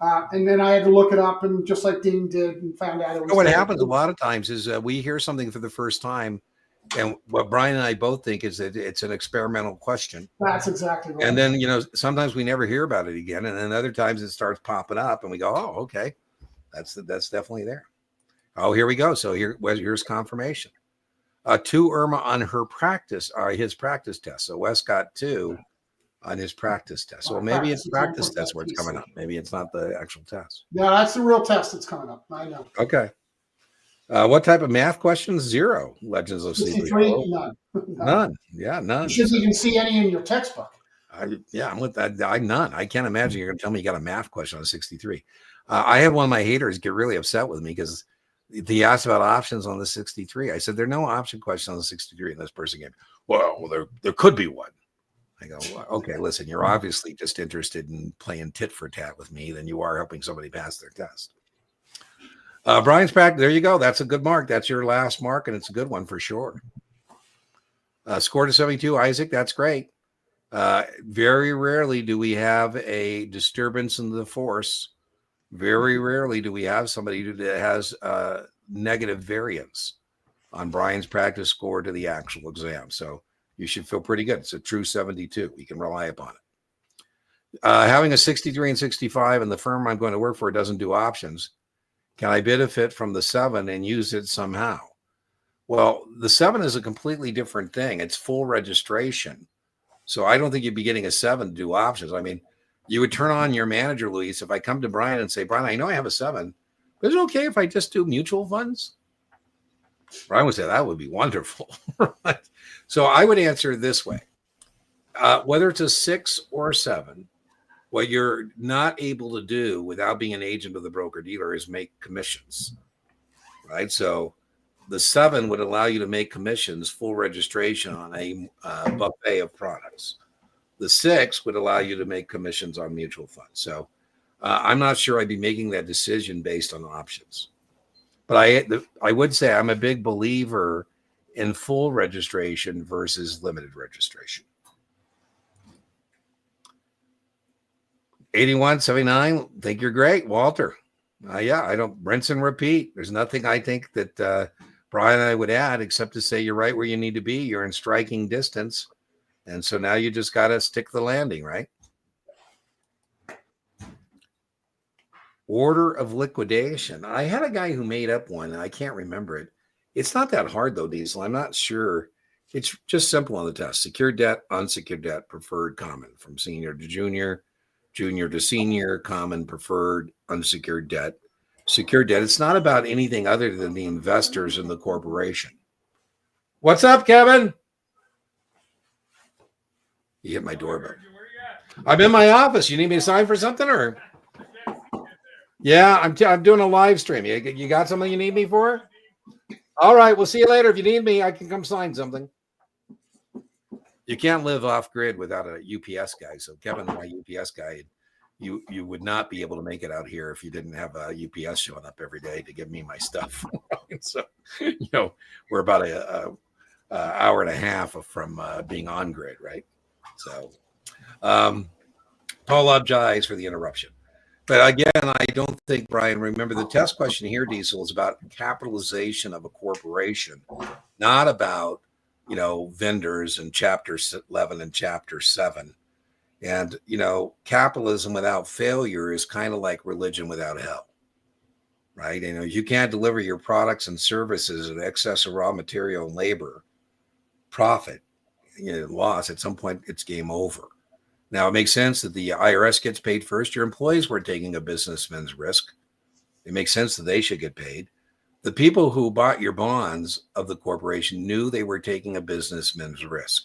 And then I had to look it up, and just like Dean did, and found out it was. What happens a lot of times is we hear something for the first time, and what Brian and I both think is that it's an experimental question. That's exactly right. And then, sometimes we never hear about it again, and then other times it starts popping up, and we go, "Oh, okay, that's definitely there." Oh, here we go. So here's confirmation. 2 Irma on his practice test. So Wes got 2 on his practice test. So maybe it's practice test where it's coming up. Maybe it's not the actual test. Yeah, that's the real test that's coming up. I know. Okay. What type of math questions? 0. Legends of Sleepy. None. Yeah, none. You shouldn't even see any in your textbook. I'm with that. None. I can't imagine you're going to tell me you got a math question on 63. I had one of my haters get really upset with me because he asked about options on the 63. I said, there are no option questions on the 63. And this person gave, well, there could be one. I go, well, okay, listen, you're obviously just interested in playing tit for tat with me than you are helping somebody pass their test. Brian's back. There you go. That's a good mark. That's your last mark, and it's a good one for sure. Score to 72, Isaac. That's great. Very rarely do we have a disturbance in the force. Very rarely do we have somebody that has negative variance on Brian's practice score to the actual exam. So you should feel pretty good. It's a true 72. We can rely upon it. Having a 63 and 65 and the firm I'm going to work for doesn't do options. Can I benefit from the 7 and use it somehow? Well, the 7 is a completely different thing. It's full registration. So I don't think you'd be getting a 7 to do options. I mean, you would turn on your manager, Luis. If I come to Brian and say, Brian, I know I have a 7, but is it okay if I just do mutual funds? Brian would say, that would be wonderful. Right? So I would answer this way. Whether it's a 6 or a 7, what you're not able to do without being an agent of the broker-dealer is make commissions, right? So the 7 would allow you to make commissions, full registration on a buffet of products. The 6 would allow you to make commissions on mutual funds. So I'm not sure I'd be making that decision based on options. But I would say I'm a big believer in full registration versus limited registration. 8179, think you're great, Walter. I don't rinse and repeat. There's nothing I think that Brian, I would add, except to say you're right where you need to be. You're in striking distance. And so now you just got to stick the landing, right? Order of liquidation. I had a guy who made up one, and I can't remember it. It's not that hard, though, Diesel. I'm not sure. It's just simple on the test. Secured debt, unsecured debt, preferred, common. From senior to junior, junior to senior, common, preferred, unsecured debt, secured debt. It's not about anything other than the investors in the corporation. What's up, Kevin? You hit my doorbell. I'm in my office. You need me to sign for something, or? Yeah, I'm doing a live stream. You got something you need me for? All right, we'll see you later. If you need me, I can come sign something. You can't live off grid without a UPS guy. So Kevin, my UPS guy, you would not be able to make it out here if you didn't have a UPS showing up every day to give me my stuff. So, we're about a hour and a half from being on grid, right? So, apologize for the interruption. But again, I don't think, Brian, remember the test question here, Diesel, is about capitalization of a corporation, not about, vendors in chapter 11 and chapter 7. And, capitalism without failure is kind of like religion without hell, right? You can't deliver your products and services at excess of raw material and labor, profit, loss. At some point, it's game over. Now, it makes sense that the IRS gets paid first. Your employees were taking a businessman's risk. It makes sense that they should get paid. The people who bought your bonds of the corporation knew they were taking a businessman's risk.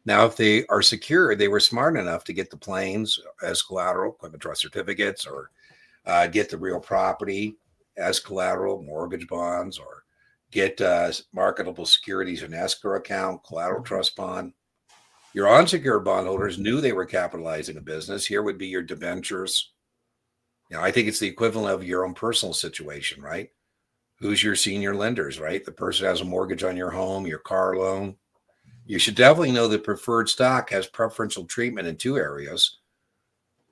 Now, if they are secured, they were smart enough to get the planes as collateral, equipment trust certificates, or get the real property as collateral, mortgage bonds, or get marketable securities in escrow account, collateral trust bond. Your unsecured bondholders knew they were capitalizing a business. Here would be your debentures. I think it's the equivalent of your own personal situation, right? Who's your senior lenders, right? The person who has a mortgage on your home, your car loan. You should definitely know that preferred stock has preferential treatment in 2 areas.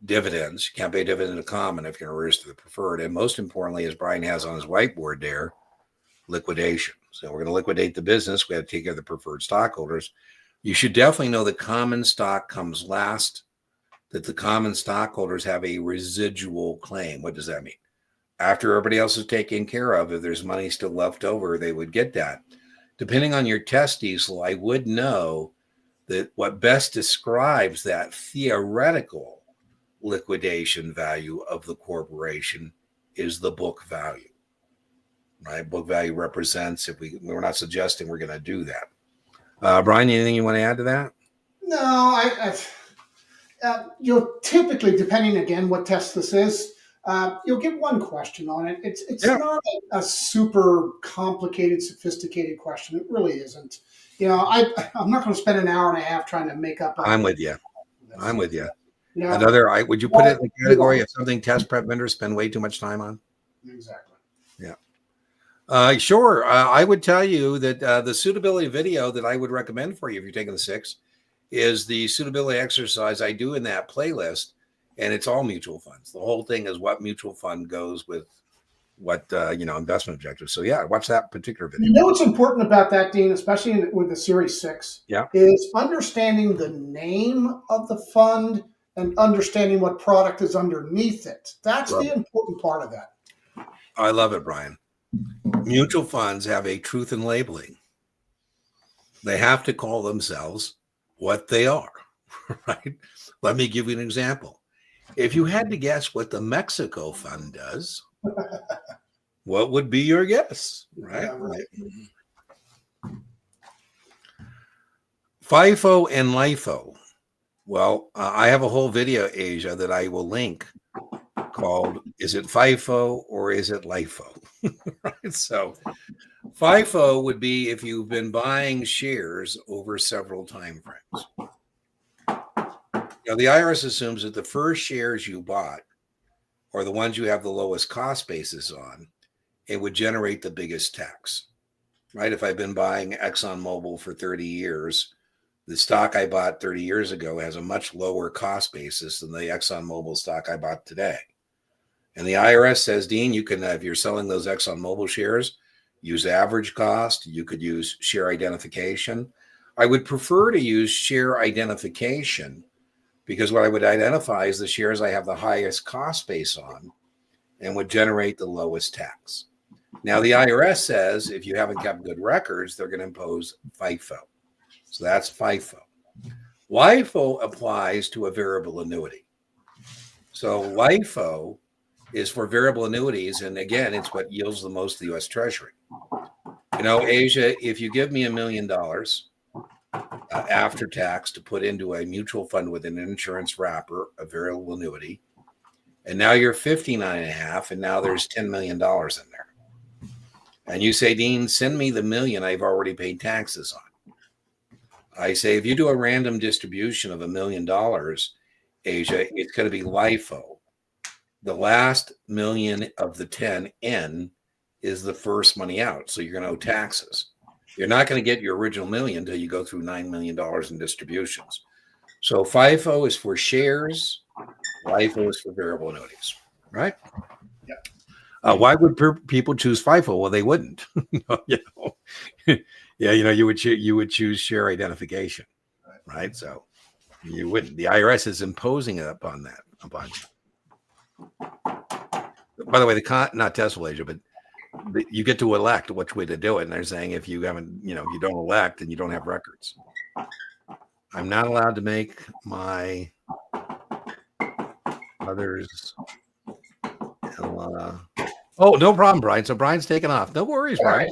Dividends. You can't pay dividend to common if you're in arrears to the preferred. And most importantly, as Brian has on his whiteboard there, liquidation. So we're going to liquidate the business. We have to take care of the preferred stockholders. You should definitely know that common stock comes last, that the common stockholders have a residual claim. What does that mean? After everybody else is taken care of, if there's money still left over, they would get that. Depending on your test, Diesel, I would know that what best describes that theoretical liquidation value of the corporation is the book value, right? Book value represents, we're not suggesting we're going to do that. Brian, anything you want to add to that? No, you'll typically, depending again what test this is, you'll get one question on it. It's not a super complicated, sophisticated question. It really isn't. I'm not going to spend an hour and a half trying to make up. I'm with you. Would you put it in the category of something test prep vendors spend way too much time on? Exactly. Yeah. Sure. I would tell you that the suitability video that I would recommend for you if you're taking the 6 is the suitability exercise I do in that playlist, and it's all mutual funds. The whole thing is what mutual fund goes with what, investment objectives. So yeah, watch that particular video. What's important about that, Dean, especially with the Series 6, is understanding the name of the fund and understanding what product is underneath it. That's the important part of that. I love it, Brian. Mutual funds have a truth in labeling. They have to call themselves what they are, right? Let me give you an example. If you had to guess what the Mexico fund does, what would be your guess, right? Yeah, right. FIFO and LIFO. Well, I have a whole video, Asia, that I will link called, is it FIFO or is it LIFO? Right? So FIFO would be if you've been buying shares over several time frames. Now, the IRS assumes that the first shares you bought are the ones you have the lowest cost basis on. It would generate the biggest tax, right? If I've been buying ExxonMobil for 30 years, the stock I bought 30 years ago has a much lower cost basis than the ExxonMobil stock I bought today. And the IRS says, Dean, you can, if you're selling those ExxonMobil shares, use average cost. You could use share identification. I would prefer to use share identification because what I would identify is the shares I have the highest cost base on and would generate the lowest tax. Now, the IRS says if you haven't kept good records, they're going to impose FIFO. So that's FIFO. LIFO applies to a variable annuity. So LIFO is for variable annuities. And again, it's what yields the most to the U.S. Treasury. You know, Asia, if you give me $1 million after tax to put into a mutual fund with an insurance wrapper, a variable annuity, and now you're 59 and a half, and now there's $10 million in there. And you say, Dean, send me the $1 million I've already paid taxes on. I say, if you do a random distribution of $1 million, Asia, it's going to be LIFO. The last million of the 10 in is the first money out. So you're going to owe taxes. You're not going to get your original $1 million until you go through $9 million in distributions. So FIFO is for shares. LIFO is for variable annuities, right? Yeah. Why would people choose FIFO? Well, they wouldn't. You would choose share identification, right? So you wouldn't. The IRS is imposing it upon that a bunch. By the way, not Tesla, Asia, but you get to elect which way to do it, and they're saying if you haven't, you don't elect and you don't have records. I'm not allowed to make my others. Oh, no problem, Brian. So Brian's taking off. No worries, Brian.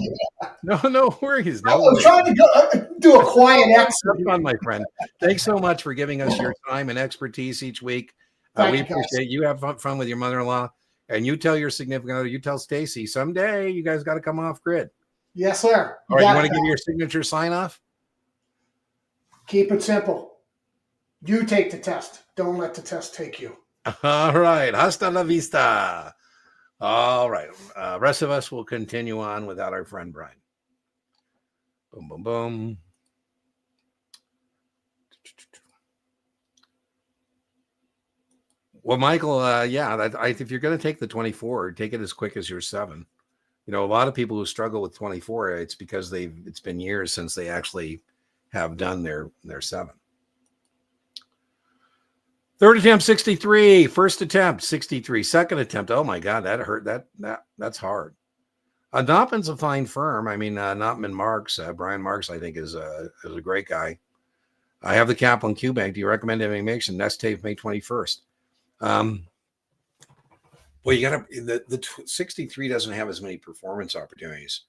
No worries. I was trying to do a quiet exit. Have fun, my friend. Thanks so much for giving us your time and expertise each week. We appreciate you. Have fun with your mother-in-law, and you tell your significant other. You tell Stacy someday you guys got to come off grid. Yes, sir. All right, you want to give your signature sign off? Keep it simple. You take the test. Don't let the test take you. All right. Hasta la vista. All right. Rest of us will continue on without our friend Brian. Boom, boom, boom. Well, Michael, if you're going to take the 24, take it as quick as your 7. A lot of people who struggle with 24, it's because it's been years since they actually have done their 7. Third attempt, 63. First attempt, 63. Second attempt, oh my God, that hurt. That's hard. Nopman's a fine firm. I mean, Nopman Marks, Brian Marks, I think is a great guy. I have the Kaplan Q Bank. Do you recommend information? Next tape, May 21st. Well, you got to, the 63 doesn't have as many performance opportunities.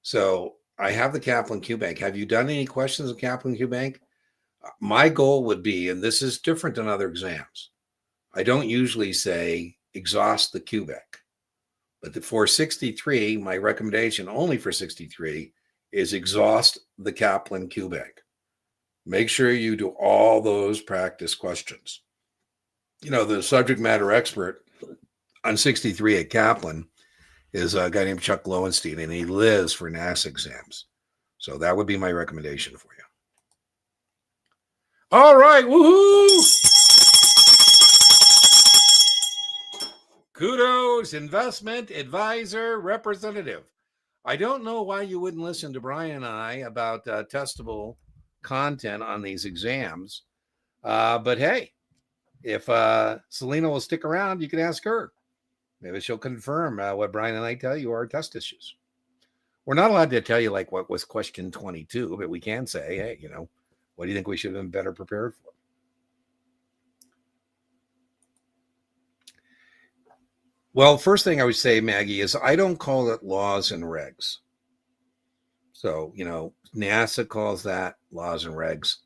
So I have the Kaplan Q Bank. Have you done any questions of Kaplan Q Bank? My goal would be, and this is different than other exams, I don't usually say exhaust the Q Bank. But for 63, my recommendation only for 63 is exhaust the Kaplan Q Bank. Make sure you do all those practice questions. The subject matter expert on 63 at Kaplan is a guy named Chuck Lowenstein, and he lives for NASA exams. So that would be my recommendation for you. All right. Woohoo! Kudos, investment advisor representative. I don't know why you wouldn't listen to Brian and I about testable content on these exams. But hey, if Selena will stick around, you can ask her. Maybe she'll confirm what Brian and I tell you are test issues. We're not allowed to tell you like what was question 22, but we can say, hey, what do you think we should have been better prepared for? Well, first thing I would say, Maggie, is I don't call it laws and regs. So, NASA calls that laws and regs.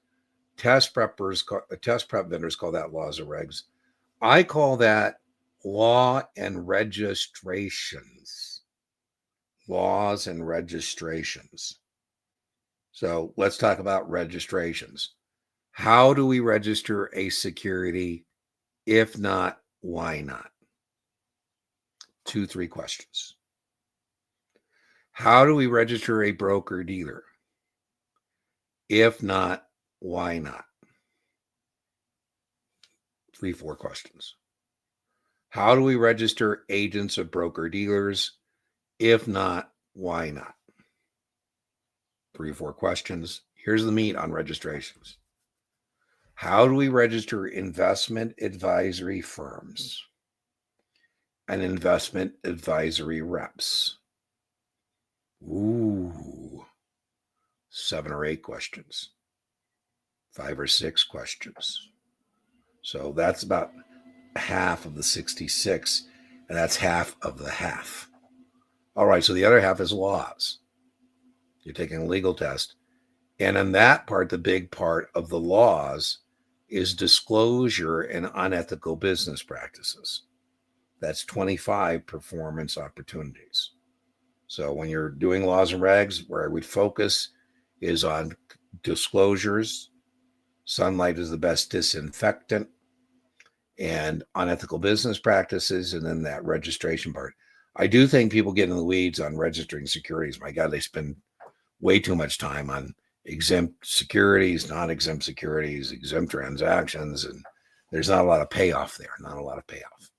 Test prep vendors call that laws and regs. I call that law and registrations. Laws and registrations. So let's talk about registrations. How do we register a security? If not, why not? 2-3 questions. How do we register a broker dealer? If not, why not? 3-4 questions. How do we register agents of broker dealers? If not, Why not? 3 or 4 questions. Here's the meat on registrations. How do we register investment advisory firms and investment advisory reps? Ooh, 7 or 8 questions, 5 or 6 questions. So that's about half of the 66, and that's half of the half. All right, so the other half is laws. You're taking a legal test. And in that part, the big part of the laws is disclosure and unethical business practices. That's 25 performance opportunities. So when you're doing laws and regs, where I would focus is on disclosures. Sunlight is the best disinfectant, and unethical business practices, and then that registration part. I do think people get in the weeds on registering securities. My God, they spend way too much time on exempt securities, non-exempt securities, exempt transactions, and there's not a lot of payoff there. Not a lot of payoff.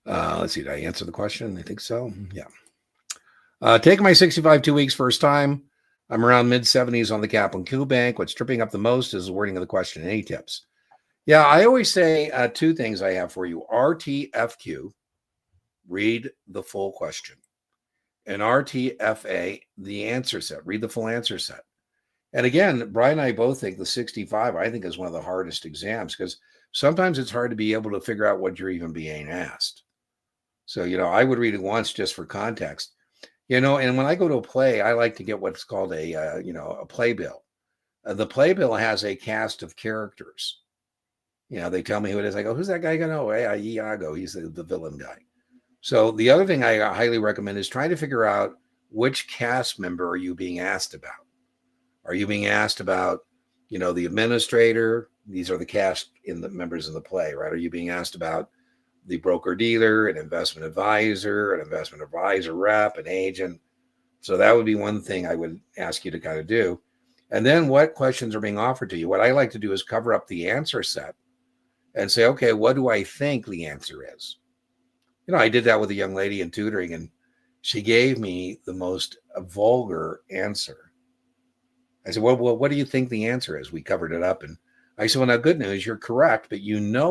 Let's see, did I answer the question? I think so. Yeah. Taking my 65 2 weeks first time. I'm around mid-70s on the Kaplan Q Bank. What's tripping up the most is the wording of the question. Any tips? Yeah, I always say 2 things I have for you. RTFQ, read the full question. And RTFA, the answer set. Read the full answer set. And again, Brian and I both think the 65, I think, is one of the hardest exams because sometimes it's hard to be able to figure out what you're even being asked. So, I would read it once just for context. And when I go to a play, I like to get what's called a playbill. The playbill has a cast of characters. They tell me who it is. I go, who's that guy? I go, hey, Iago. He's the villain guy. So the other thing I highly recommend is trying to figure out which cast member are you being asked about. Are you being asked about, the administrator? These are the cast in the members in the play, right? Are you being asked about the broker-dealer, an investment advisor rep, an agent? So that would be one thing I would ask you to kind of do. And then what questions are being offered to you? What I like to do is cover up the answer set and say, okay, what do I think the answer is? I did that with a young lady in tutoring, and she gave me the most vulgar answer. I said, well, what do you think the answer is? We covered it up, and I said, well, now, good news, you're correct, but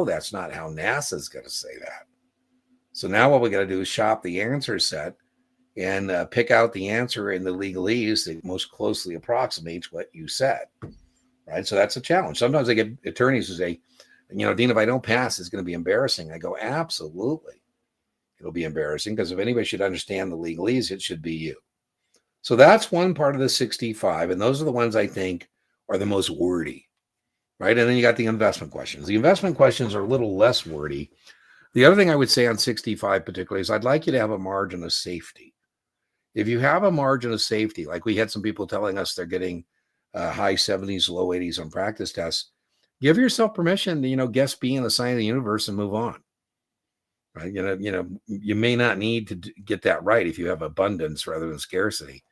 that's not how NASA is going to say that. So now what we got to do is shop the answer set and pick out the answer in the legalese that most closely approximates what you said, right? So that's a challenge. Sometimes I get attorneys who say, Dean, if I don't pass, it's going to be embarrassing. I go, absolutely. It'll be embarrassing because if anybody should understand the legalese, it should be you. So that's one part of the 65. And those are the ones I think are the most wordy, right? And then you got the investment questions. The investment questions are a little less wordy. The other thing I would say on 65 particularly is I'd like you to have a margin of safety. If you have a margin of safety, like we had some people telling us they're getting high 70s, low 80s on practice tests, give yourself permission to, guess B in the sign of the universe and move on. Right? You may not need to get that right if you have abundance rather than scarcity.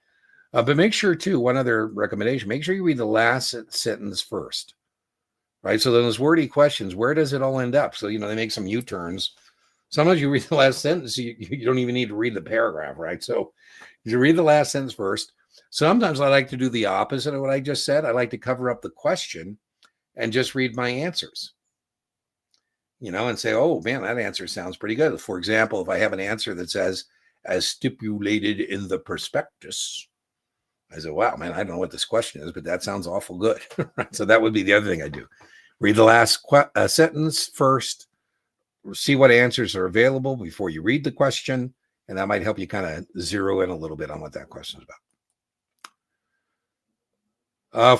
But make sure, too, one other recommendation, make sure you read the last sentence first. Right? So those wordy questions, where does it all end up? So, they make some U-turns. Sometimes you read the last sentence, you don't even need to read the paragraph, right? So you read the last sentence first. Sometimes I like to do the opposite of what I just said. I like to cover up the question and just read my answers. And say, oh, man, that answer sounds pretty good. For example, if I have an answer that says, as stipulated in the prospectus, I say, wow, man, I don't know what this question is, but that sounds awful good. So that would be the other thing I do. Read the last sentence first, see what answers are available before you read the question, and that might help you kind of zero in a little bit on what that question is about.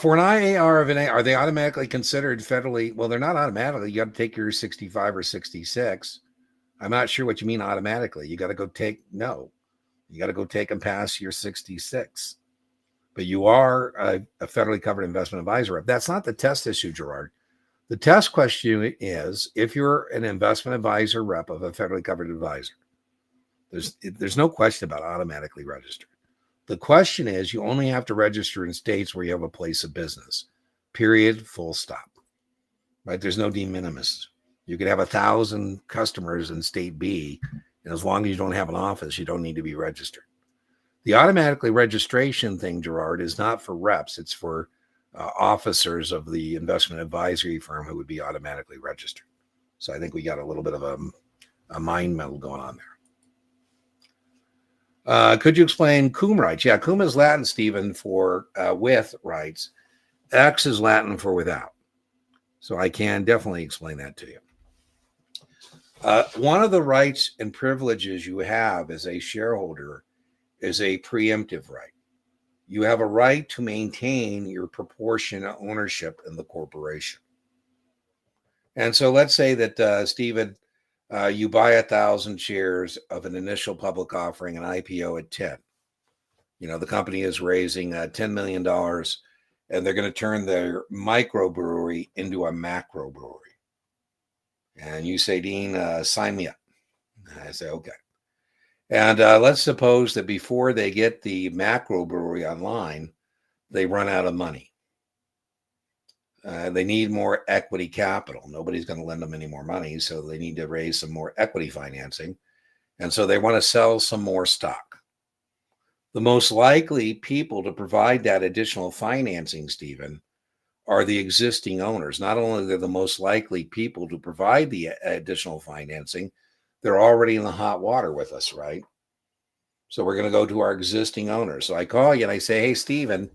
For an IAR of an A, are they automatically considered federally? Well, they're not automatically. You got to take your 65 or 66. I'm not sure what you mean automatically. You got to go take and pass your 66. But you are a federally covered investment advisor rep. That's not the test issue, Gerard. The test question is if you're an investment advisor rep of a federally covered advisor. There's no question about automatically registered. The question is, you only have to register in states where you have a place of business, period, full stop, right? There's no de minimis. You could have 1,000 customers in state B And as long as you don't have an office, you don't need to be registered. The automatically registration thing, Gerard, is not for reps. It's for officers of the investment advisory firm who would be automatically registered. So I think we got a little bit of a mind meld going on there. Could you explain cum rights? Yeah, cum is Latin, Stephen, for with rights. Ex is Latin for without. So I can definitely explain that to you. One of the rights and privileges you have as a shareholder is a preemptive right. You have a right to maintain your proportionate ownership in the corporation. And so let's say that, Stephen, you buy 1,000 shares of an initial public offering, an IPO at 10. The company is raising $10 million, and they're going to turn their microbrewery into a macro brewery. And you say, Dean, sign me up. And I say, okay. And let's suppose that before they get the macro brewery online, they run out of money. They need more equity capital. Nobody's going to lend them any more money, so they need to raise some more equity financing. And so they want to sell some more stock. The most likely people to provide that additional financing, Stephen, are the existing owners. Not only are they the most likely people to provide the additional financing, they're already in the hot water with us, right? So we're going to go to our existing owners. So I call you and I say, hey, Stephen,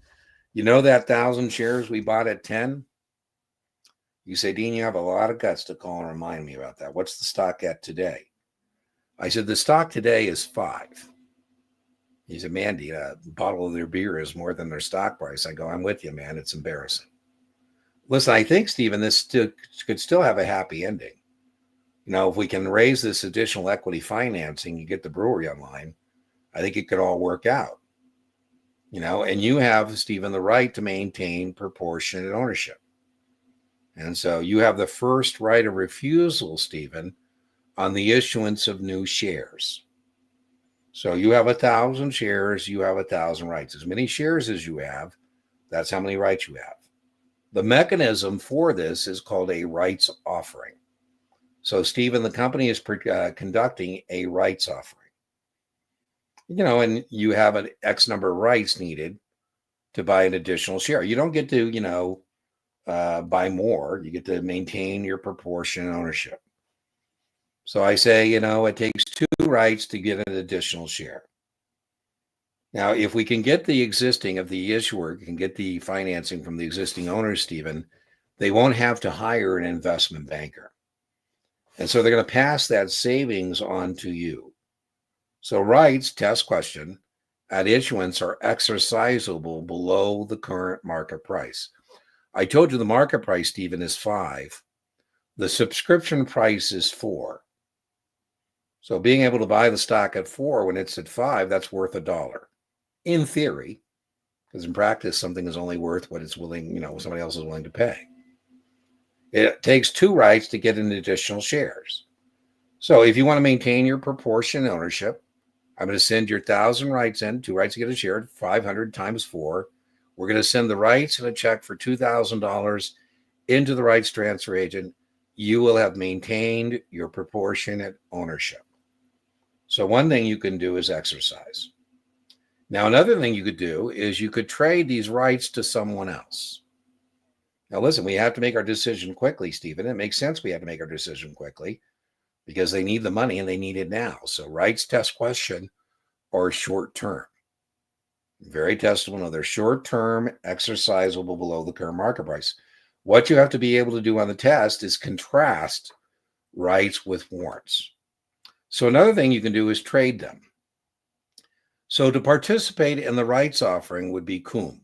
you know that 1,000 shares we bought at 10? You say, Dean, you have a lot of guts to call and remind me about that. What's the stock at today? I said, the stock today is 5. He said, Mandy, a bottle of their beer is more than their stock price. I go, I'm with you, man. It's embarrassing. Listen, I think, Stephen, this could still have a happy ending. If we can raise this additional equity financing, you get the brewery online, I think it could all work out. And you have, Stephen, the right to maintain proportionate ownership. And so you have the first right of refusal, Stephen, on the issuance of new shares. So you have 1,000 shares, you have 1,000 rights. As many shares as you have, that's how many rights you have. The mechanism for this is called a rights offering. So, Stephen, the company is conducting a rights offering. And you have an X number of rights needed to buy an additional share. You don't get to, buy more. You get to maintain your proportionate ownership. So I say, it takes 2 rights to get an additional share. Now, if we can get the existing of the issuer, can get the financing from the existing owners, Stephen, they won't have to hire an investment banker. And so they're going to pass that savings on to you. So rights, test question, at issuance are exercisable below the current market price. I told you the market price, Stephen, is 5. The subscription price is 4. So being able to buy the stock at 4 when it's at 5, that's worth $1. In theory, because in practice, something is only worth what it's willing, somebody else is willing to pay. It takes 2 rights to get an additional shares. So if you want to maintain your proportionate ownership, I'm going to send your 1,000 rights in, 2 rights to get a share, 500 times 4. We're going to send the rights and a check for $2,000 into the rights transfer agent. You will have maintained your proportionate ownership. So one thing you can do is exercise. Now, another thing you could do is you could trade these rights to someone else. Now, listen, we have to make our decision quickly, Stephen. It makes sense we have to make our decision quickly because they need the money and they need it now. So rights test question or short term. Very testable. No, they're short term, exercisable below the current market price. What you have to be able to do on the test is contrast rights with warrants. So another thing you can do is trade them. So to participate in the rights offering would be cum.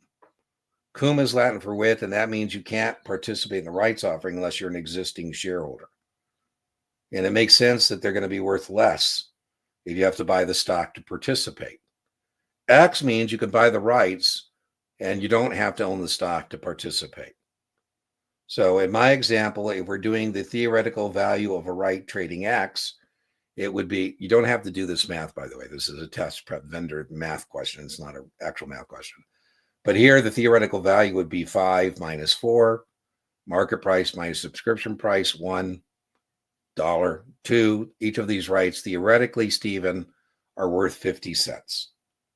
Cum is Latin for with, and that means you can't participate in the rights offering unless you're an existing shareholder. And it makes sense that they're going to be worth less if you have to buy the stock to participate. X means you can buy the rights and you don't have to own the stock to participate. So in my example, if we're doing the theoretical value of a right trading X, it would be, you don't have to do this math, by the way. This is a test prep vendor math question. It's not an actual math question. But here, the theoretical value would be 5 minus 4, market price minus subscription price, 1. dollar. Two, each of these rights theoretically, Stephen, are worth 50 cents.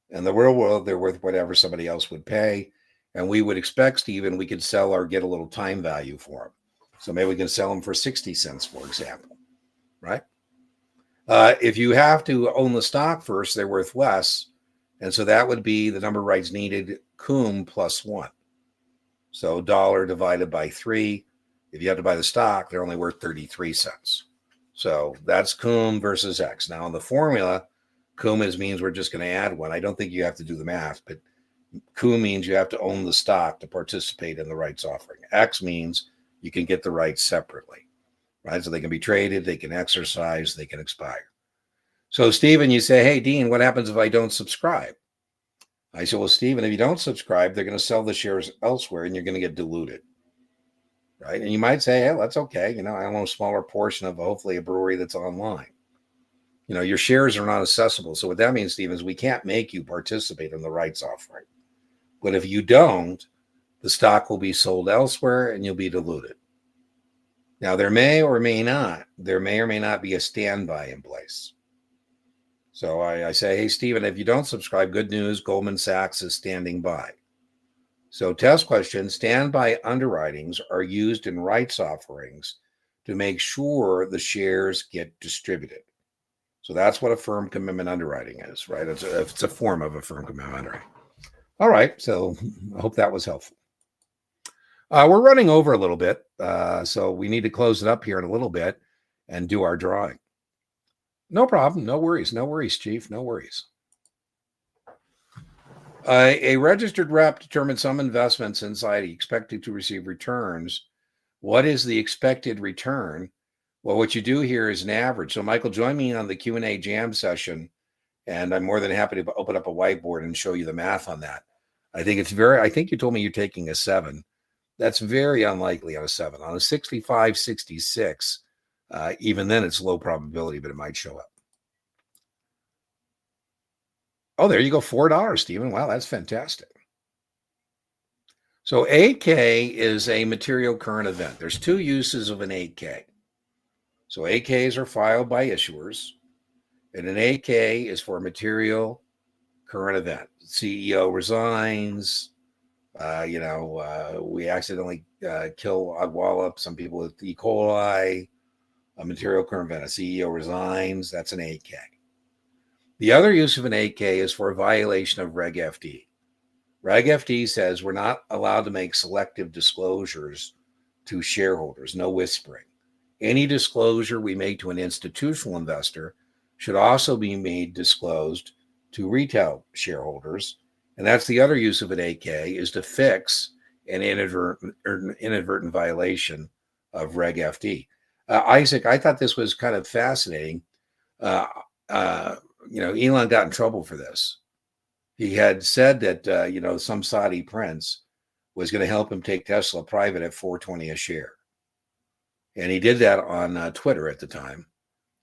In the real world, they're worth whatever somebody else would pay. And we would expect, Stephen, we could sell or get a little time value for them. So maybe we can sell them for 60 cents, for example, right? If you have to own the stock first, they're worth less. And so that would be the number of rights needed, cum plus 1. So dollar divided by 3. If you have to buy the stock, they're only worth 33 cents. So that's cum versus X. Now in the formula, cum means we're just going to add 1. I don't think you have to do the math, but cum means you have to own the stock to participate in the rights offering. X means you can get the rights separately, right? So they can be traded, they can exercise, they can expire. So Stephen, you say, hey, Dean, what happens if I don't subscribe? I said, well, Stephen, if you don't subscribe, they're going to sell the shares elsewhere and you're going to get diluted, right? And you might say, hey, that's okay. I own a smaller portion of hopefully a brewery that's online. Your shares are not accessible. So what that means, Stephen, is we can't make you participate in the rights offering. But if you don't, the stock will be sold elsewhere and you'll be diluted. Now, there may or may not be a standby in place. So I say, hey, Stephen, if you don't subscribe, good news, Goldman Sachs is standing by. So test question, standby underwritings are used in rights offerings to make sure the shares get distributed. So that's what a firm commitment underwriting is, right? It's a form of a firm commitment underwriting. All right, so I hope that was helpful. We're running over a little bit, so we need to close it up here in a little bit and do our drawing. No problem. No worries. No worries, Chief. No worries. A registered rep determines some investments inside expected to receive returns. What is the expected return? Well, what you do here is an average. So, Michael, join me on the Q&A jam session, and I'm more than happy to open up a whiteboard and show you the math on that. I think you told me you're taking a 7. That's very unlikely on a 7. On a 65, 66, even then it's low probability, but it might show up. Oh, there you go, $4, Stephen. Wow, that's fantastic. So 8K is a material current event. There's 2 uses of an 8K. So 8Ks are filed by issuers, and an 8K is for a material current event. CEO resigns. We accidentally kill Odwallop, some people with E. coli, a material current event. A CEO resigns, that's an 8K. The other use of an 8K is for a violation of Reg FD. Reg FD says we're not allowed to make selective disclosures to shareholders, no whispering. Any disclosure we make to an institutional investor should also be disclosed to retail shareholders. And that's the other use of an 8K, is to fix an inadvertent violation of Reg FD. Isaac, I thought this was kind of fascinating. Elon got in trouble for this. He had said that, some Saudi prince was going to help him take Tesla private at $4.20 a share. And he did that on Twitter at the time.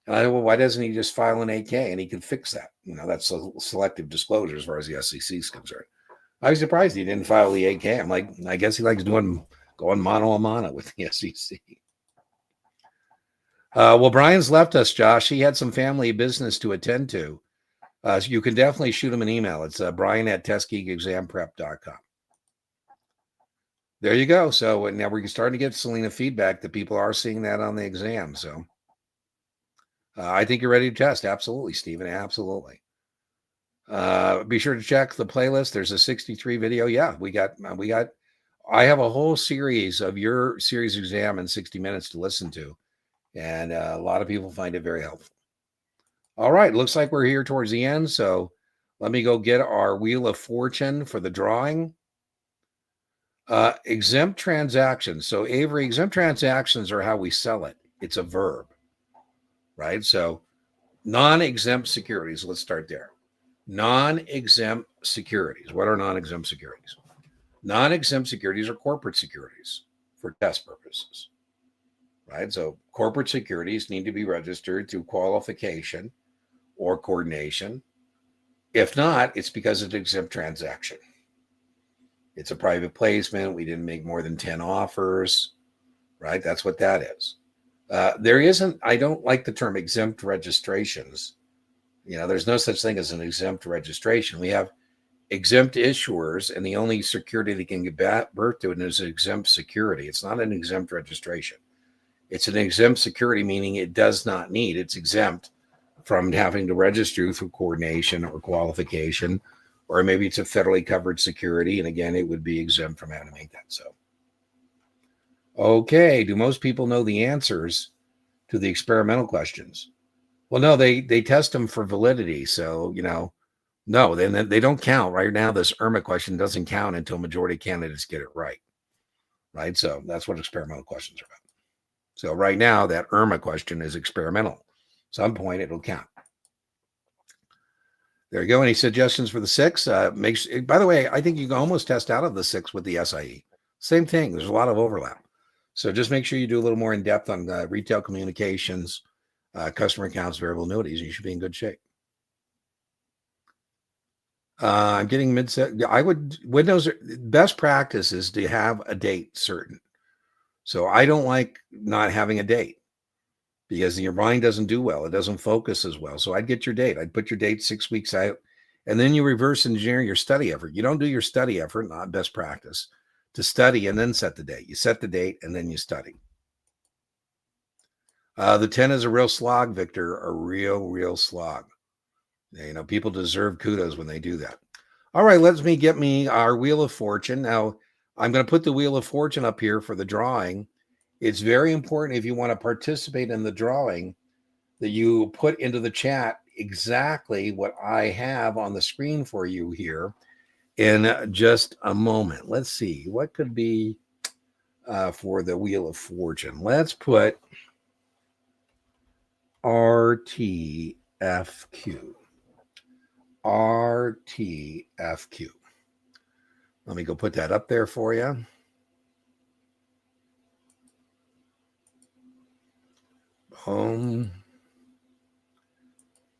And I thought, well, why doesn't he just file an 8K and he can fix that? That's a selective disclosure as far as the SEC is concerned. I was surprised he didn't file the 8K. I'm like, I guess he likes going mano a mano with the SEC. Well, Brian's left us, Josh. He had some family business to attend to. So you can definitely shoot him an email. It's brian@tuskegee-examprep.com. There you go. So now we're starting to get Selena feedback that people are seeing that on the exam. So I think you're ready to test. Absolutely, Stephen. Absolutely. Be sure to check the playlist. There's a 63 video. Yeah, I have a whole series of your series exam in 60 minutes to listen to. And a lot of people find it very helpful. All right. Looks like we're here towards the end. So let me go get our Wheel of Fortune for the drawing. Exempt transactions. So Avery, exempt transactions are how we sell it. It's a verb, right? So non-exempt securities. Let's start there. Non-exempt securities. What are non-exempt securities? Non-exempt securities are corporate securities for test purposes, right? So corporate securities need to be registered through qualification or coordination. If not, it's because of an exempt transaction. It's a private placement. We didn't make more than 10 offers, right? That's what that is. There isn't, I don't like the term exempt registrations. There's no such thing as an exempt registration. We have exempt issuers, and the only security they can give birth to it is an exempt security. It's not an exempt registration. It's an exempt security, meaning it does not need, it's exempt from having to register through coordination or qualification, or maybe it's a federally covered security. And again, it would be exempt from having to make that. So, okay. Do most people know the answers to the experimental questions? Well, no, they test them for validity. So, no, then they don't count. Right now, this IRMA question doesn't count until majority candidates get it right. Right. So that's what experimental questions are about. So right now, that IRMA question is experimental. Some point it'll count. There you go. Any suggestions for the 6? By the way, I think you can almost test out of the 6 with the SIE. Same thing. There's a lot of overlap. So just make sure you do a little more in depth on retail communications, customer accounts, variable annuities. You should be in good shape. I'm getting mid-set. Windows, best practice is to have a date certain. So I don't like not having a date, because your mind doesn't do well. It doesn't focus as well. So I'd get your date. I'd put your date 6 weeks out, and then you reverse engineer your study effort. You don't do your study effort, not best practice, to study and then set the date. You set the date and then you study. The 10 is a real slog, Victor, a real slog. People deserve kudos when they do that. All right, get me our Wheel of Fortune. Now, I'm going to put the Wheel of Fortune up here for the drawing. It's very important, if you want to participate in the drawing, that you put into the chat exactly what I have on the screen for you here in just a moment. Let's see, what could be for the Wheel of Fortune? Let's put RTFQ. RTFQ. Let me go put that up there for you.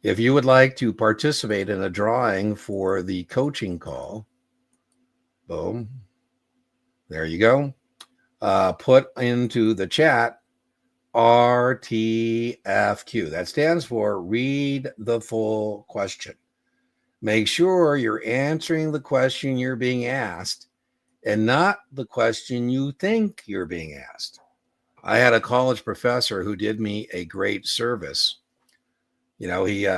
If you would like to participate in a drawing for the coaching call, boom, there you go. Put into the chat RTFQ. That stands for read the full question. Make sure you're answering the question you're being asked and not the question you think you're being asked. I had a college professor who did me a great service. He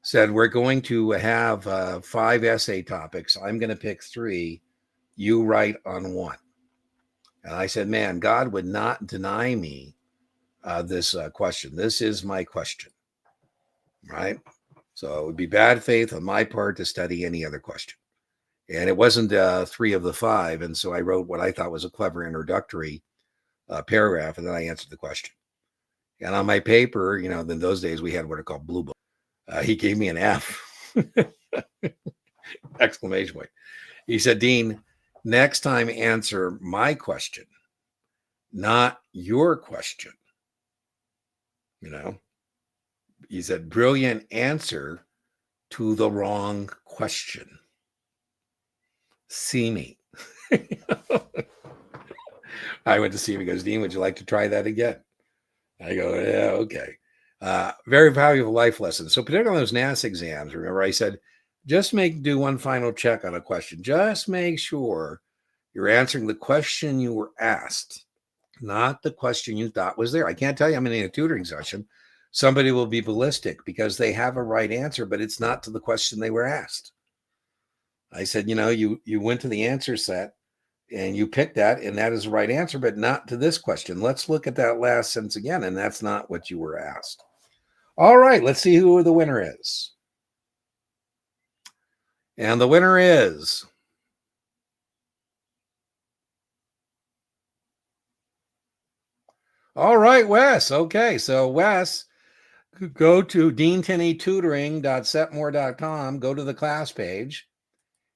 said, we're going to have 5 essay topics. I'm going to pick 3. You write on 1. And I said, man, God would not deny me this question. This is my question, right? So it would be bad faith on my part to study any other question. And it wasn't 3 of the 5. And so I wrote what I thought was a clever introductory paragraph, and then I answered the question. And on my paper, in those days we had what are called blue book. He gave me an F. Exclamation point. He said, Dean, next time answer my question, not your question. He said, brilliant answer to the wrong question. See me. I went to see him. He goes, Dean, would you like to try that again? I go, yeah, okay. Very valuable life lesson. So particularly on those NASAA exams, remember I said, just do one final check on a question. Just make sure you're answering the question you were asked, not the question you thought was there. I can't tell you, I'm in a tutoring session. Somebody will be ballistic because they have a right answer, but it's not to the question they were asked. I said, you went to the answer set and you picked that, and that is the right answer, but not to this question. Let's look at that last sentence again, and that's not what you were asked. All right, let's see who the winner is. And the winner is all right, Wes. Okay, so Wes, go to deantenneytutoring.setmore.com, go to the class page,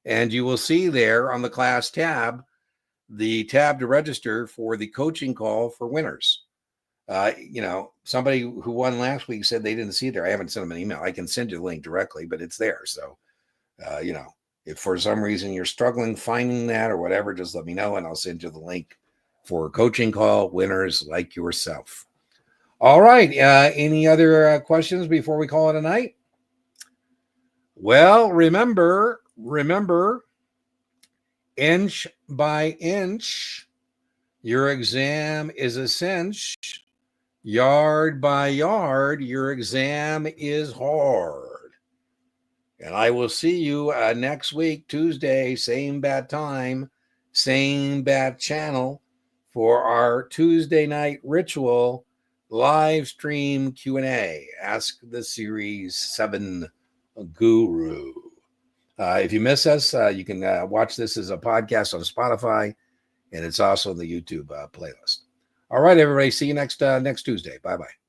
and you will see there on the class tab, the tab to register for the coaching call for winners. Somebody who won last week said they didn't see it there. I haven't sent them an email. I can send you the link directly, but it's there. So, if for some reason you're struggling finding that or whatever, just let me know and I'll send you the link for a coaching call winners like yourself. All right. Any other questions before we call it a night? Well, remember, inch by inch, your exam is a cinch. Yard by yard, your exam is hard. And I will see you next week, Tuesday, same bad time, same bad channel, for our Tuesday night ritual live stream Q&A. Ask the Series 7 Guru. If you miss us, you can watch this as a podcast on Spotify, and it's also in the YouTube playlist. All right, everybody. See you next Tuesday. Bye-bye.